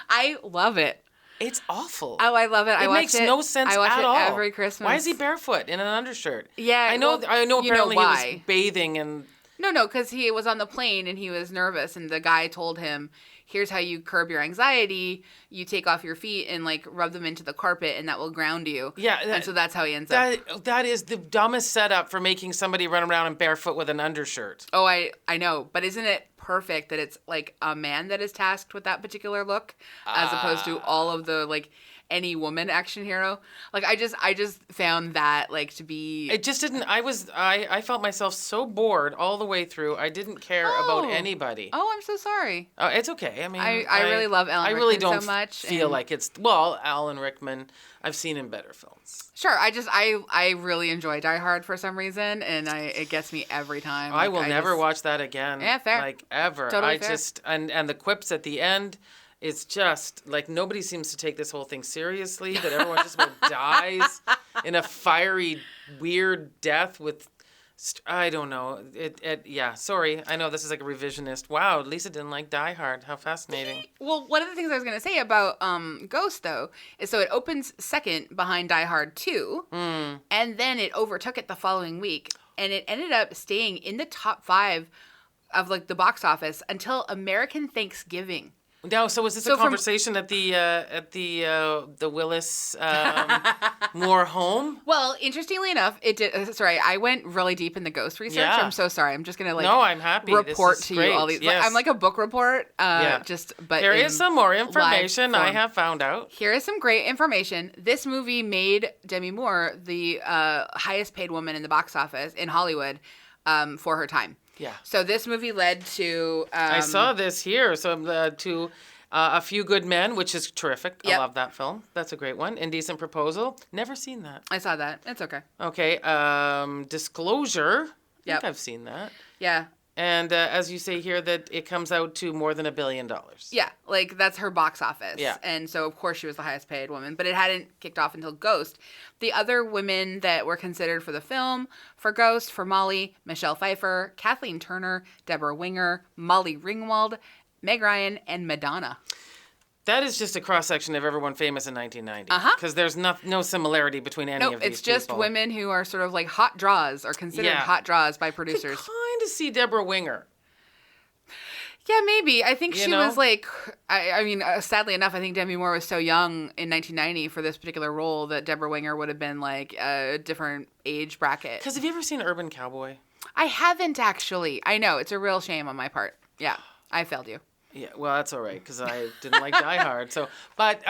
I love it. It's awful. Oh, I love it. It makes no sense at all. I watch it every Christmas. Why is he barefoot in an undershirt? Yeah, I know apparently he was bathing and... No, because he was on the plane and he was nervous, and the guy told him, here's how you curb your anxiety. You take off your feet and, like, rub them into the carpet, and that will ground you. Yeah. And so that's how he ends up. That is the dumbest setup for making somebody run around in barefoot with an undershirt. Oh, I know. But isn't it perfect that it's, like, a man that is tasked with that particular look as opposed to all of the, like... any woman action hero. Like, I just found that, like, to be... It just didn't... I felt myself so bored all the way through. I didn't care about anybody. Oh, I'm so sorry. Oh, it's okay. I mean... I really love Alan Rickman so much. Feel like it's... Well, Alan Rickman, I've seen in better films. Sure. I really enjoy Die Hard for some reason, and it gets me every time. I will never watch that again. Yeah, fair. Like, ever. Totally fair. And the quips at the end... It's just, like, nobody seems to take this whole thing seriously, that everyone just about dies in a fiery, weird death with, I don't know. Yeah, sorry. I know this is like a revisionist. Wow, Lisa didn't like Die Hard. How fascinating. Well, one of the things I was going to say about Ghost, though, is so it opens second behind Die Hard 2, and then it overtook it the following week, and it ended up staying in the top 5 of, like, the box office until American Thanksgiving. No, so was this a conversation at the Willis Moore home? Well, interestingly enough, it did. Sorry, I went really deep in the ghost research. Yeah. I'm so sorry. I'm just gonna No, I'm happy. Report to you all these. Yes. Like, I'm like a book report. But there is some more information I have found out. Here is some great information. This movie made Demi Moore the highest paid woman in the box office in Hollywood for her time. Yeah. So this movie led to... I saw this here. So to A Few Good Men, which is terrific. Yep. I love that film. That's a great one. Indecent Proposal. Never seen that. I saw that. It's okay. Okay. Disclosure. I think I've seen that. Yeah. And as you say here, that it comes out to more than $1 billion. Yeah, like that's her box office. Yeah. And so, of course, she was the highest paid woman, but it hadn't kicked off until Ghost. The other women that were considered for the film, for Ghost, for Molly, Michelle Pfeiffer, Kathleen Turner, Deborah Winger, Molly Ringwald, Meg Ryan, and Madonna. That is just a cross-section of everyone famous in 1990. Because there's no similarity between any of these people. It's just women who are sort of like hot draws or considered hot draws by producers. I could kind of see Deborah Winger. Yeah, maybe. I think she was like, I mean, sadly enough, I think Demi Moore was so young in 1990 for this particular role that Deborah Winger would have been like a different age bracket. Because have you ever seen Urban Cowboy? I haven't actually. I know. It's a real shame on my part. Yeah, I failed you. Yeah, well, that's all right, because I didn't like Die Hard. So, but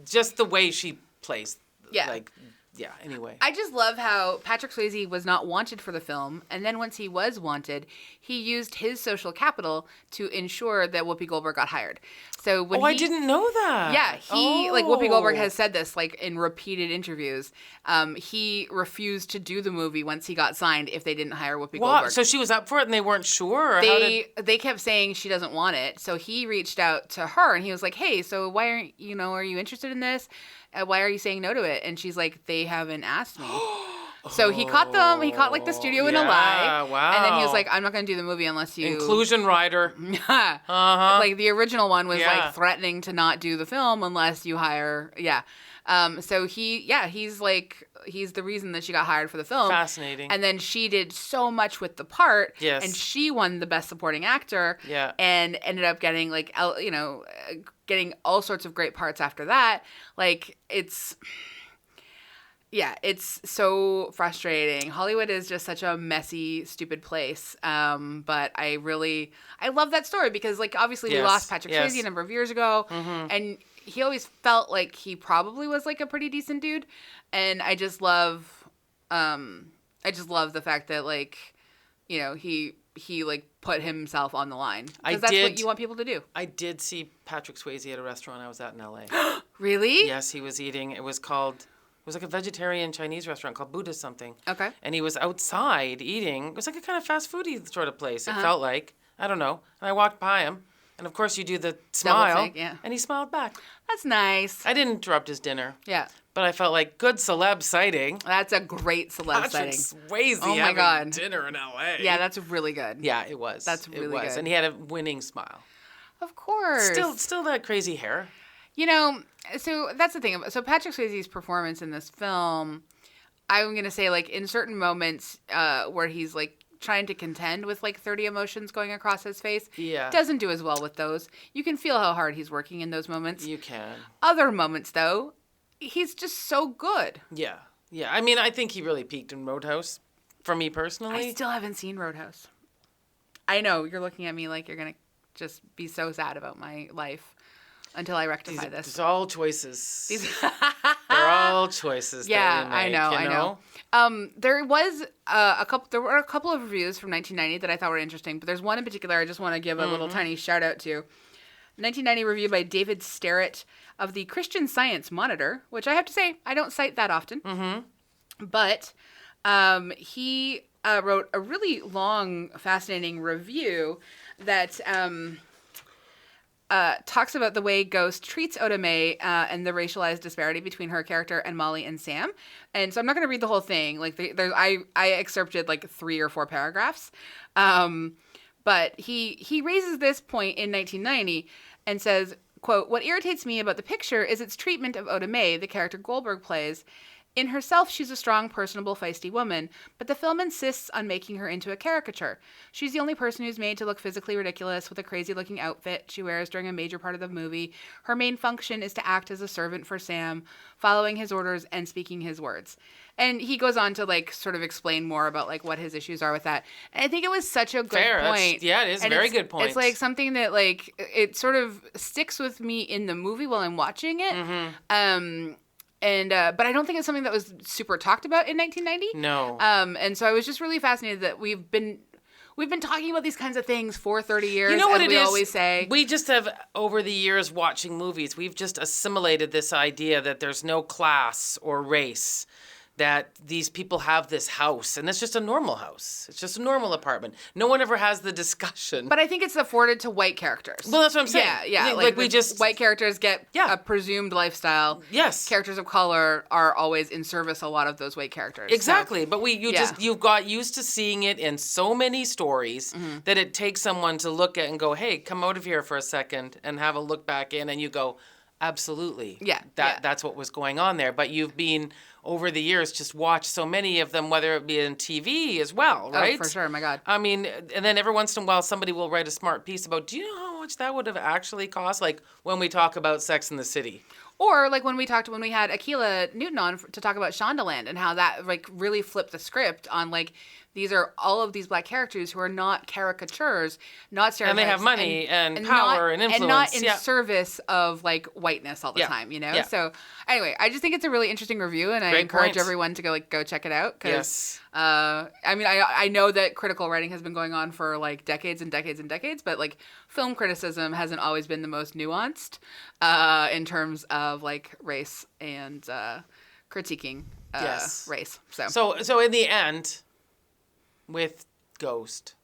just the way she plays, anyway. I just love how Patrick Swayze was not wanted for the film, and then once he was wanted, he used his social capital to ensure that Whoopi Goldberg got hired. So when I didn't know that. Yeah, like Whoopi Goldberg has said this like in repeated interviews. He refused to do the movie once he got signed if they didn't hire Whoopi Goldberg. So she was up for it and they weren't sure? Or they kept saying she doesn't want it. So he reached out to her and he was like, "Hey, so why aren't are you interested in this? Why are you saying no to it?" And she's like, "They haven't asked me." So he caught them. He caught like the studio in a lie. Wow. And then he was like, "I'm not going to do the movie unless you." Inclusion rider. Like the original one was like threatening to not do the film unless you hire. Yeah. So he's like, he's the reason that she got hired for the film. Fascinating. And then she did so much with the part. Yes. And she won the best supporting actor. Yeah. And ended up getting like, getting all sorts of great parts after that. Like it's so frustrating. Hollywood is just such a messy, stupid place. But I love that story because like obviously we lost Patrick Swayze a number of years ago. Mm-hmm. And he always felt like he probably was like a pretty decent dude. And I just love the fact that like, he like put himself on the line. Because that's what you want people to do. I did see Patrick Swayze at a restaurant I was at in LA. Really? Yes, he was eating. It was like a vegetarian Chinese restaurant called Buddha something. Okay. And he was outside eating. It was like a kind of fast foody sort of place. It felt like. I don't know. And I walked by him. And of course you do the smile. take, yeah. And he smiled back. That's nice. I didn't interrupt his dinner. Yeah. But I felt like good celeb sighting. That's a great celeb Patrick sighting. Swayze Oh my having God. dinner in L.A. Yeah, that's really good. Yeah, it was. That's really it was. good. And he had a winning smile. Of course. Still that crazy hair. You know, so that's the thing. So Patrick Swayze's performance in this film, I'm going to say, like, in certain moments where he's, like, trying to contend with, like, 30 emotions going across his face, doesn't do as well with those. You can feel how hard he's working in those moments. You can. Other moments, though, he's just so good. Yeah. Yeah. I mean, I think he really peaked in Roadhouse, for me personally. I still haven't seen Roadhouse. I know, you're looking at me like you're going to just be so sad about my life until I rectify this. It's all choices. They're all choices. Yeah, that you make, I know. There was there were a couple of reviews from 1990 that I thought were interesting, but there's one in particular I just want to give a little tiny shout out to. 1990 review by David Sterrett of the Christian Science Monitor, which I have to say I don't cite that often. Mm-hmm. But he wrote a really long, fascinating review that talks about the way Ghost treats Oda Mae and the racialized disparity between her character and Molly and Sam. And so I'm not going to read the whole thing. Like, I excerpted like 3 or 4 paragraphs. But he raises this point in 1990 and says, quote, "What irritates me about the picture is its treatment of Oda Mae, the character Goldberg plays. In herself, she's a strong, personable, feisty woman, but the film insists on making her into a caricature. She's the only person who's made to look physically ridiculous with a crazy-looking outfit she wears during a major part of the movie. Her main function is to act as a servant for Sam, following his orders and speaking his words." And he goes on to, like, sort of explain more about, like, what his issues are with that. And I think it was such a good point. Yeah, it is a very good point. It's, like, something that, like, it sort of sticks with me in the movie while I'm watching it. Mm-hmm. But I don't think it's something that was super talked about in 1990. No. And so I was just really fascinated that we've been talking about these kinds of things for 30 years. You know what as it we is? Always say. We just have, over the years watching movies, we've just assimilated this idea that there's no class or race, that these people have this house, and it's just a normal house. It's just a normal apartment. No one ever has the discussion. But I think it's afforded to white characters. Well, that's what I'm saying. Yeah. Like we just... White characters get a presumed lifestyle. Yes. Characters of color are always in service a lot of those white characters. Exactly. So, but you've got used to seeing it in so many stories that it takes someone to look at and go, hey, come out of here for a second and have a look back in, and you go, absolutely. Yeah. That's what was going on there. But you've been, over the years, just watched so many of them, whether it be in TV as well, right? Oh, for sure. My God. I mean, and then every once in a while, somebody will write a smart piece about, do you know how much that would have actually cost? Like when we talk about Sex and the City. Or like when we had Akilah Newton on to talk about Shondaland and how that like really flipped the script on like, these are all of these black characters who are not caricatures, not stereotypes. And they have money and power and influence. And not in service of, like, whiteness all the time, you know? Yeah. So, anyway, I just think it's a really interesting review, and I encourage everyone to go check it out. Yes. I mean, I know that critical writing has been going on for, like, decades and decades and decades, but, like, film criticism hasn't always been the most nuanced in terms of, like, race and critiquing race. So in the end... with Ghost,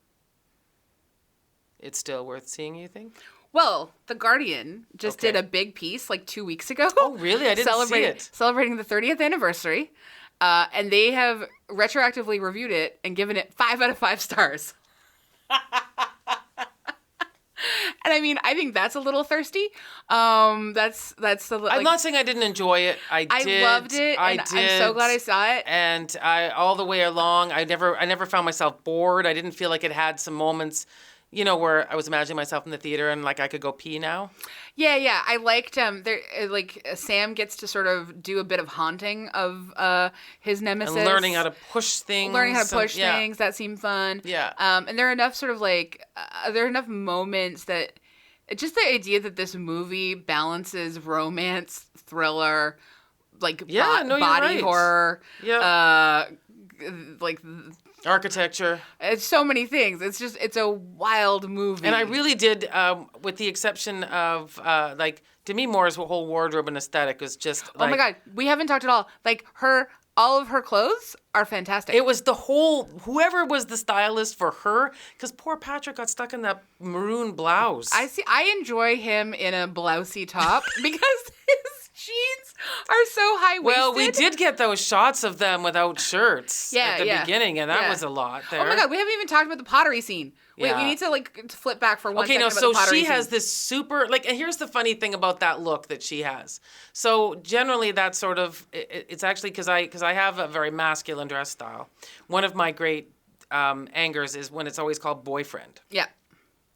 it's still worth seeing, you think? Well, The Guardian just did a big piece like 2 weeks ago. Oh, really? I didn't see it. Celebrating the 30th anniversary. And they have retroactively reviewed it and given it 5 out of 5 stars. And I mean, I think that's a little thirsty. That's the. Like, I'm not saying I didn't enjoy it. I did. I loved it. I'm so glad I saw it. And all the way along, I never found myself bored. I didn't feel like it had some moments, you know, where I was imagining myself in the theater and like I could go pee now. Yeah. I liked Sam gets to sort of do a bit of haunting of his nemesis and learning how to push things. That seemed fun. Yeah. And there are enough sort of like there are enough moments that just the idea that this movie balances romance, thriller, like body horror. Yeah. Like architecture. It's so many things. It's a wild movie. And I really did, with the exception of, like, Demi Moore's whole wardrobe and aesthetic was just like... Oh my God. We haven't talked at all. Like, her all of her clothes are fantastic. It was whoever was the stylist for her, because poor Patrick got stuck in that maroon blouse. I enjoy him in a blousey top because his jeans are so high-waisted. Well, we did get those shots of them without shirts at the beginning, and that was a lot there. Oh my God, we haven't even talked about the pottery scene. Wait, we need to flip back for 1 second about the pottery she scene. has this super, and here's the funny thing about that look that she has. So generally that's sort of, it's actually because I have a very masculine dress style. One of my great angers is when it's always called boyfriend. Yeah.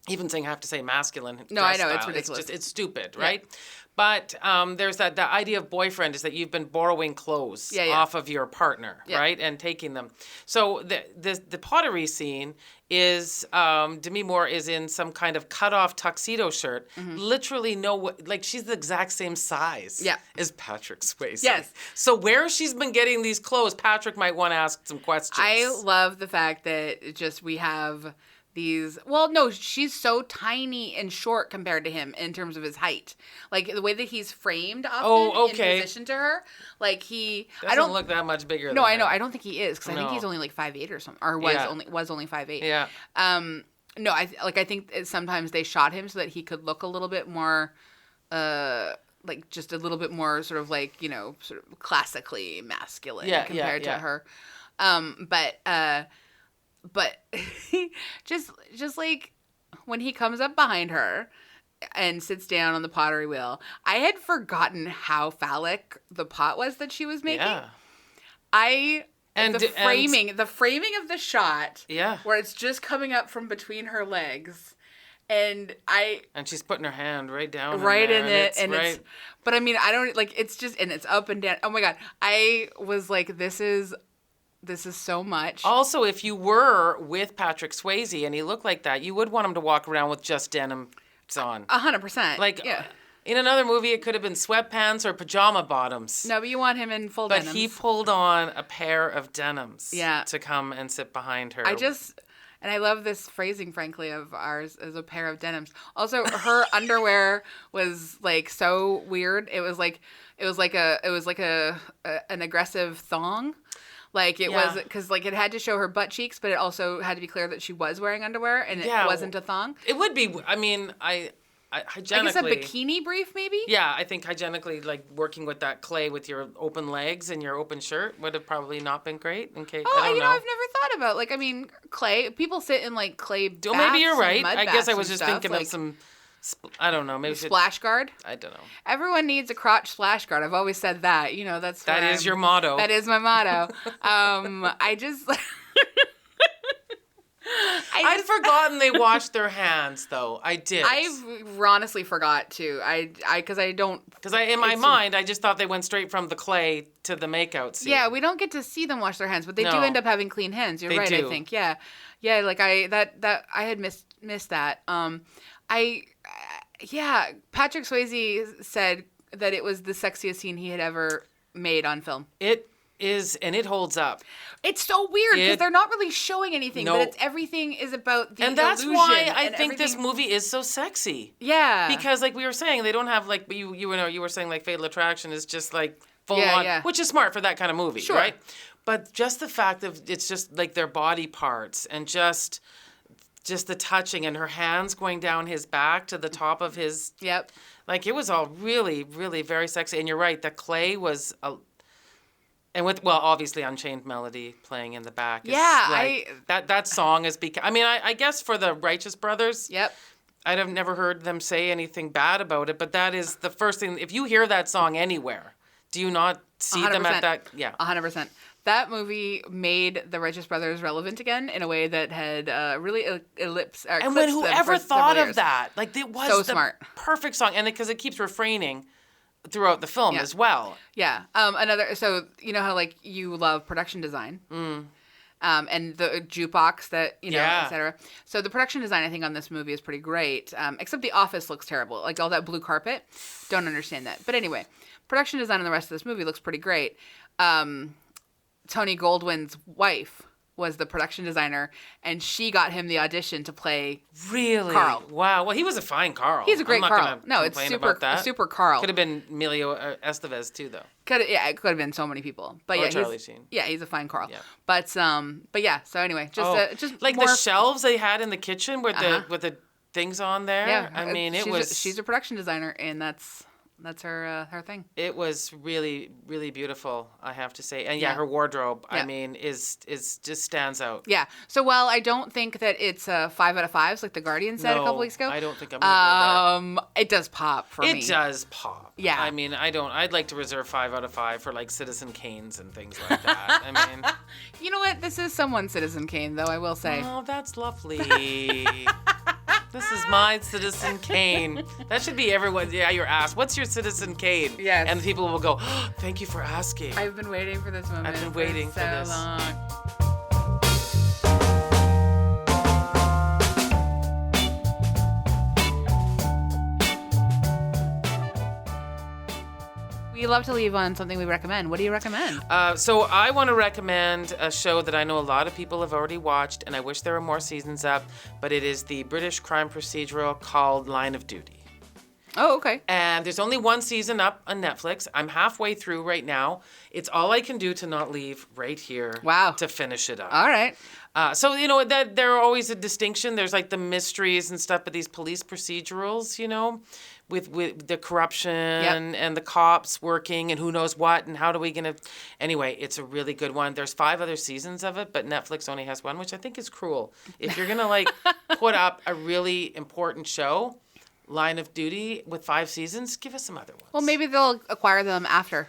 Even saying I have to say masculine dress No, I know, style. it's ridiculous. It's stupid, right? But there's the idea of boyfriend is that you've been borrowing clothes off of your partner, right? And taking them. So the pottery scene is Demi Moore is in some kind of cut-off tuxedo shirt. Literally she's the exact same size as Patrick Swayze. Yes. So where she's been getting these clothes, Patrick might want to ask some questions. I love the fact that we have these, well, no, she's so tiny and short compared to him in terms of his height. Like the way that he's framed often in position to her, he doesn't look that much bigger. No, I know. I don't think he is because I think he's only 5'8" or something, or was only 5'8". Yeah. No, I think sometimes they shot him so that he could look a little bit more, just a little bit more sort of sort of classically masculine compared to her. But just when he comes up behind her and sits down on the pottery wheel, I had forgotten how phallic the pot was that she was making. Yeah. The framing of the shot, where it's just coming up from between her legs, and she's putting her hand right down right in there, in it, it's but I mean I don't it's just, and it's up and down. Oh my God, I was like, this is so much. Also, if you were with Patrick Swayze and he looked like that, you would want him to walk around with just denim on. 100%. In another movie, it could have been sweatpants or pajama bottoms. No, but you want him in full denims. But he pulled on a pair of denims to come and sit behind her. And I love this phrasing, frankly, of ours as a pair of denims. Also, her underwear was so weird. It was like an aggressive thong. Was because it had to show her butt cheeks, but it also had to be clear that she was wearing underwear and it wasn't a thong. It would be. I mean, hygienically, I guess a bikini brief, maybe. Yeah, I think hygienically, working with that clay with your open legs and your open shirt would have probably not been great. In case I don't know. I've never thought about clay. People sit in clay baths. Maybe you're right. I guess I was just thinking of some. I don't know. Maybe splash guard. I don't know. Everyone needs a crotch splash guard. I've always said that. That is your motto. That is my motto. I'd forgotten they washed their hands, though. I did. I honestly forgot too. Because in my mind, I just thought they went straight from the clay to the makeout scene. Yeah, we don't get to see them wash their hands, but they do end up having clean hands. You're right. Do. I think. Yeah. I had missed that. Patrick Swayze said that it was the sexiest scene he had ever made on film. It is, and it holds up. It's so weird because they're not really showing anything, but everything is about the illusion. And that's why I think this movie is so sexy. Yeah. Because we were saying, they don't have you were saying Fatal Attraction is just full on, which is smart for that kind of movie, right? But just the fact that it's just their body parts and just the touching and her hands going down his back to the top of his... Yep. It was all really, really very sexy. And you're right, the clay was... and with, obviously Unchained Melody playing in the back. That song is... I guess for the Righteous Brothers... Yep. I'd have never heard them say anything bad about it, but that is the first thing... If you hear that song anywhere, do you not see 100%. Them at that... Yeah. 100%. That movie made the Righteous Brothers relevant again in a way that had really eclipsed and when whoever thought of that, it was so the smart. Perfect song, and because it keeps refraining throughout the film as well. Yeah. So you know how you love production design, and the jukebox that et cetera. So the production design I think on this movie is pretty great, except the office looks terrible. All that blue carpet, don't understand that. But anyway, production design in the rest of this movie looks pretty great. Tony Goldwyn's wife was the production designer, and she got him the audition to play Really? Carl. Wow. Well, he was a fine Carl. He's a great I'm not Carl. gonna No, it's complain about that. super Carl. Could have been Emilio Estevez too, though. It could have been so many people. But Or yeah, Charlie Sheen. Yeah, he's a fine Carl. Yeah. But yeah. So anyway, just like more, the shelves they had in the kitchen with the things on there. Yeah, I mean, she's a production designer, and that's her thing. It was really, really beautiful, I have to say. And yeah, her wardrobe, I mean, is just stands out. Yeah. So while I don't think that it's a 5 out of 5s like the Guardian said a couple weeks ago, I don't think I'm gonna go there. it does pop for me. It does pop. Yeah. I mean, I'd like to reserve 5 out of 5 for like Citizen Kane's and things like that. I mean, you know what? This is someone's Citizen Kane, though, I will say. Oh, that's lovely. This is my Citizen Kane. That should be everyone. Yeah, you're asked, what's your Citizen Kane? Yes. And people will go, oh, thank you for asking. I've been waiting for this moment. I've been waiting for this. So long. We love to leave on something we recommend. What do you recommend? So I want to recommend a show that I know a lot of people have already watched, and I wish there were more seasons up, but it is the British crime procedural called Line of Duty. Oh, okay. And there's only one season up on Netflix. I'm halfway through right now. It's all I can do to not leave right here. Wow. To finish it up. All right. So, you know, that there are always a distinction. There's like the mysteries and stuff, but these police procedurals, you know, with the corruption and the cops working and who knows what and how do we gonna... Anyway, it's a really good one. There's 5 other seasons of it, but Netflix only has one, which I think is cruel. If you're gonna like put up a really important show, Line of Duty, with 5 seasons, give us some other ones. Well, maybe they'll acquire them after.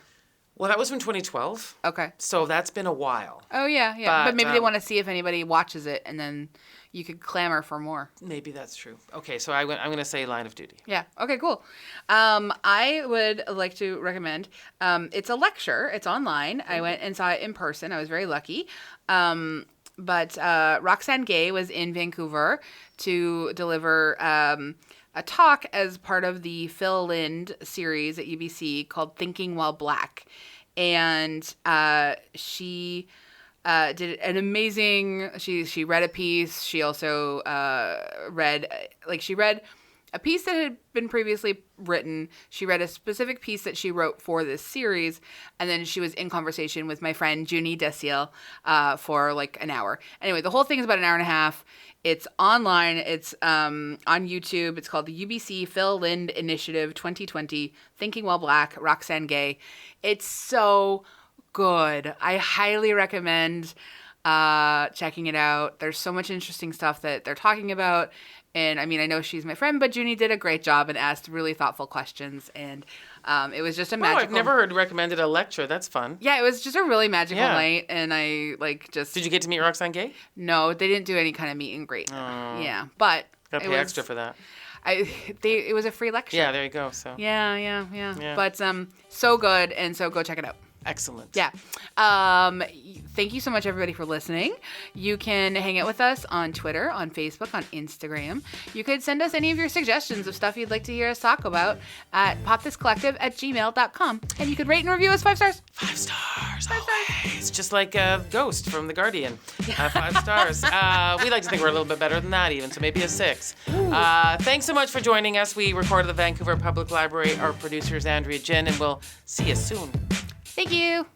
Well, that was from 2012. Okay. So that's been a while. Oh, yeah. But maybe they want to see if anybody watches it, and then you could clamor for more. Maybe that's true. Okay, so I'm going to say Line of Duty. Yeah. Okay, cool. I would like to recommend, it's a lecture. It's online. I went and saw it in person. I was very lucky. But Roxane Gay was in Vancouver to deliver a talk as part of the Phil Lind series at UBC called Thinking While Black. And she did an amazing, she read a piece. She also read a piece that had been previously written. She read a specific piece that she wrote for this series, and then she was in conversation with my friend Junie Desiel for like an hour. Anyway, the whole thing is about an hour and a half. It's online. It's on YouTube. It's called the UBC Phil Lind Initiative 2020, Thinking While Black, Roxane Gay. It's so good. I highly recommend checking it out. There's so much interesting stuff that they're talking about. And I mean, I know she's my friend, but Junie did a great job and asked really thoughtful questions. And it was just a magical... I've never heard recommended a lecture. That's fun. Yeah, it was just a really magical night. And I just... Did you get to meet Roxane Gay? No, they didn't do any kind of meet and greet. Yeah, but... Got to pay extra for that. It was a free lecture. Yeah, there you go. So. Yeah. But so good, and so go check it out. Excellent. Yeah. Thank you so much, everybody, for listening. You can hang out with us on Twitter, on Facebook, on Instagram. You could send us any of your suggestions of stuff you'd like to hear us talk about at popthiscollective@gmail.com. And you could rate and review us 5 stars. 5 stars. Always. Just like Ghost from The Guardian. 5 stars. We like to think we're a little bit better than that even, so maybe a 6. Thanks so much for joining us. We recorded at the Vancouver Public Library. Our producer is Andrea Gin, and we'll see you soon. Thank you.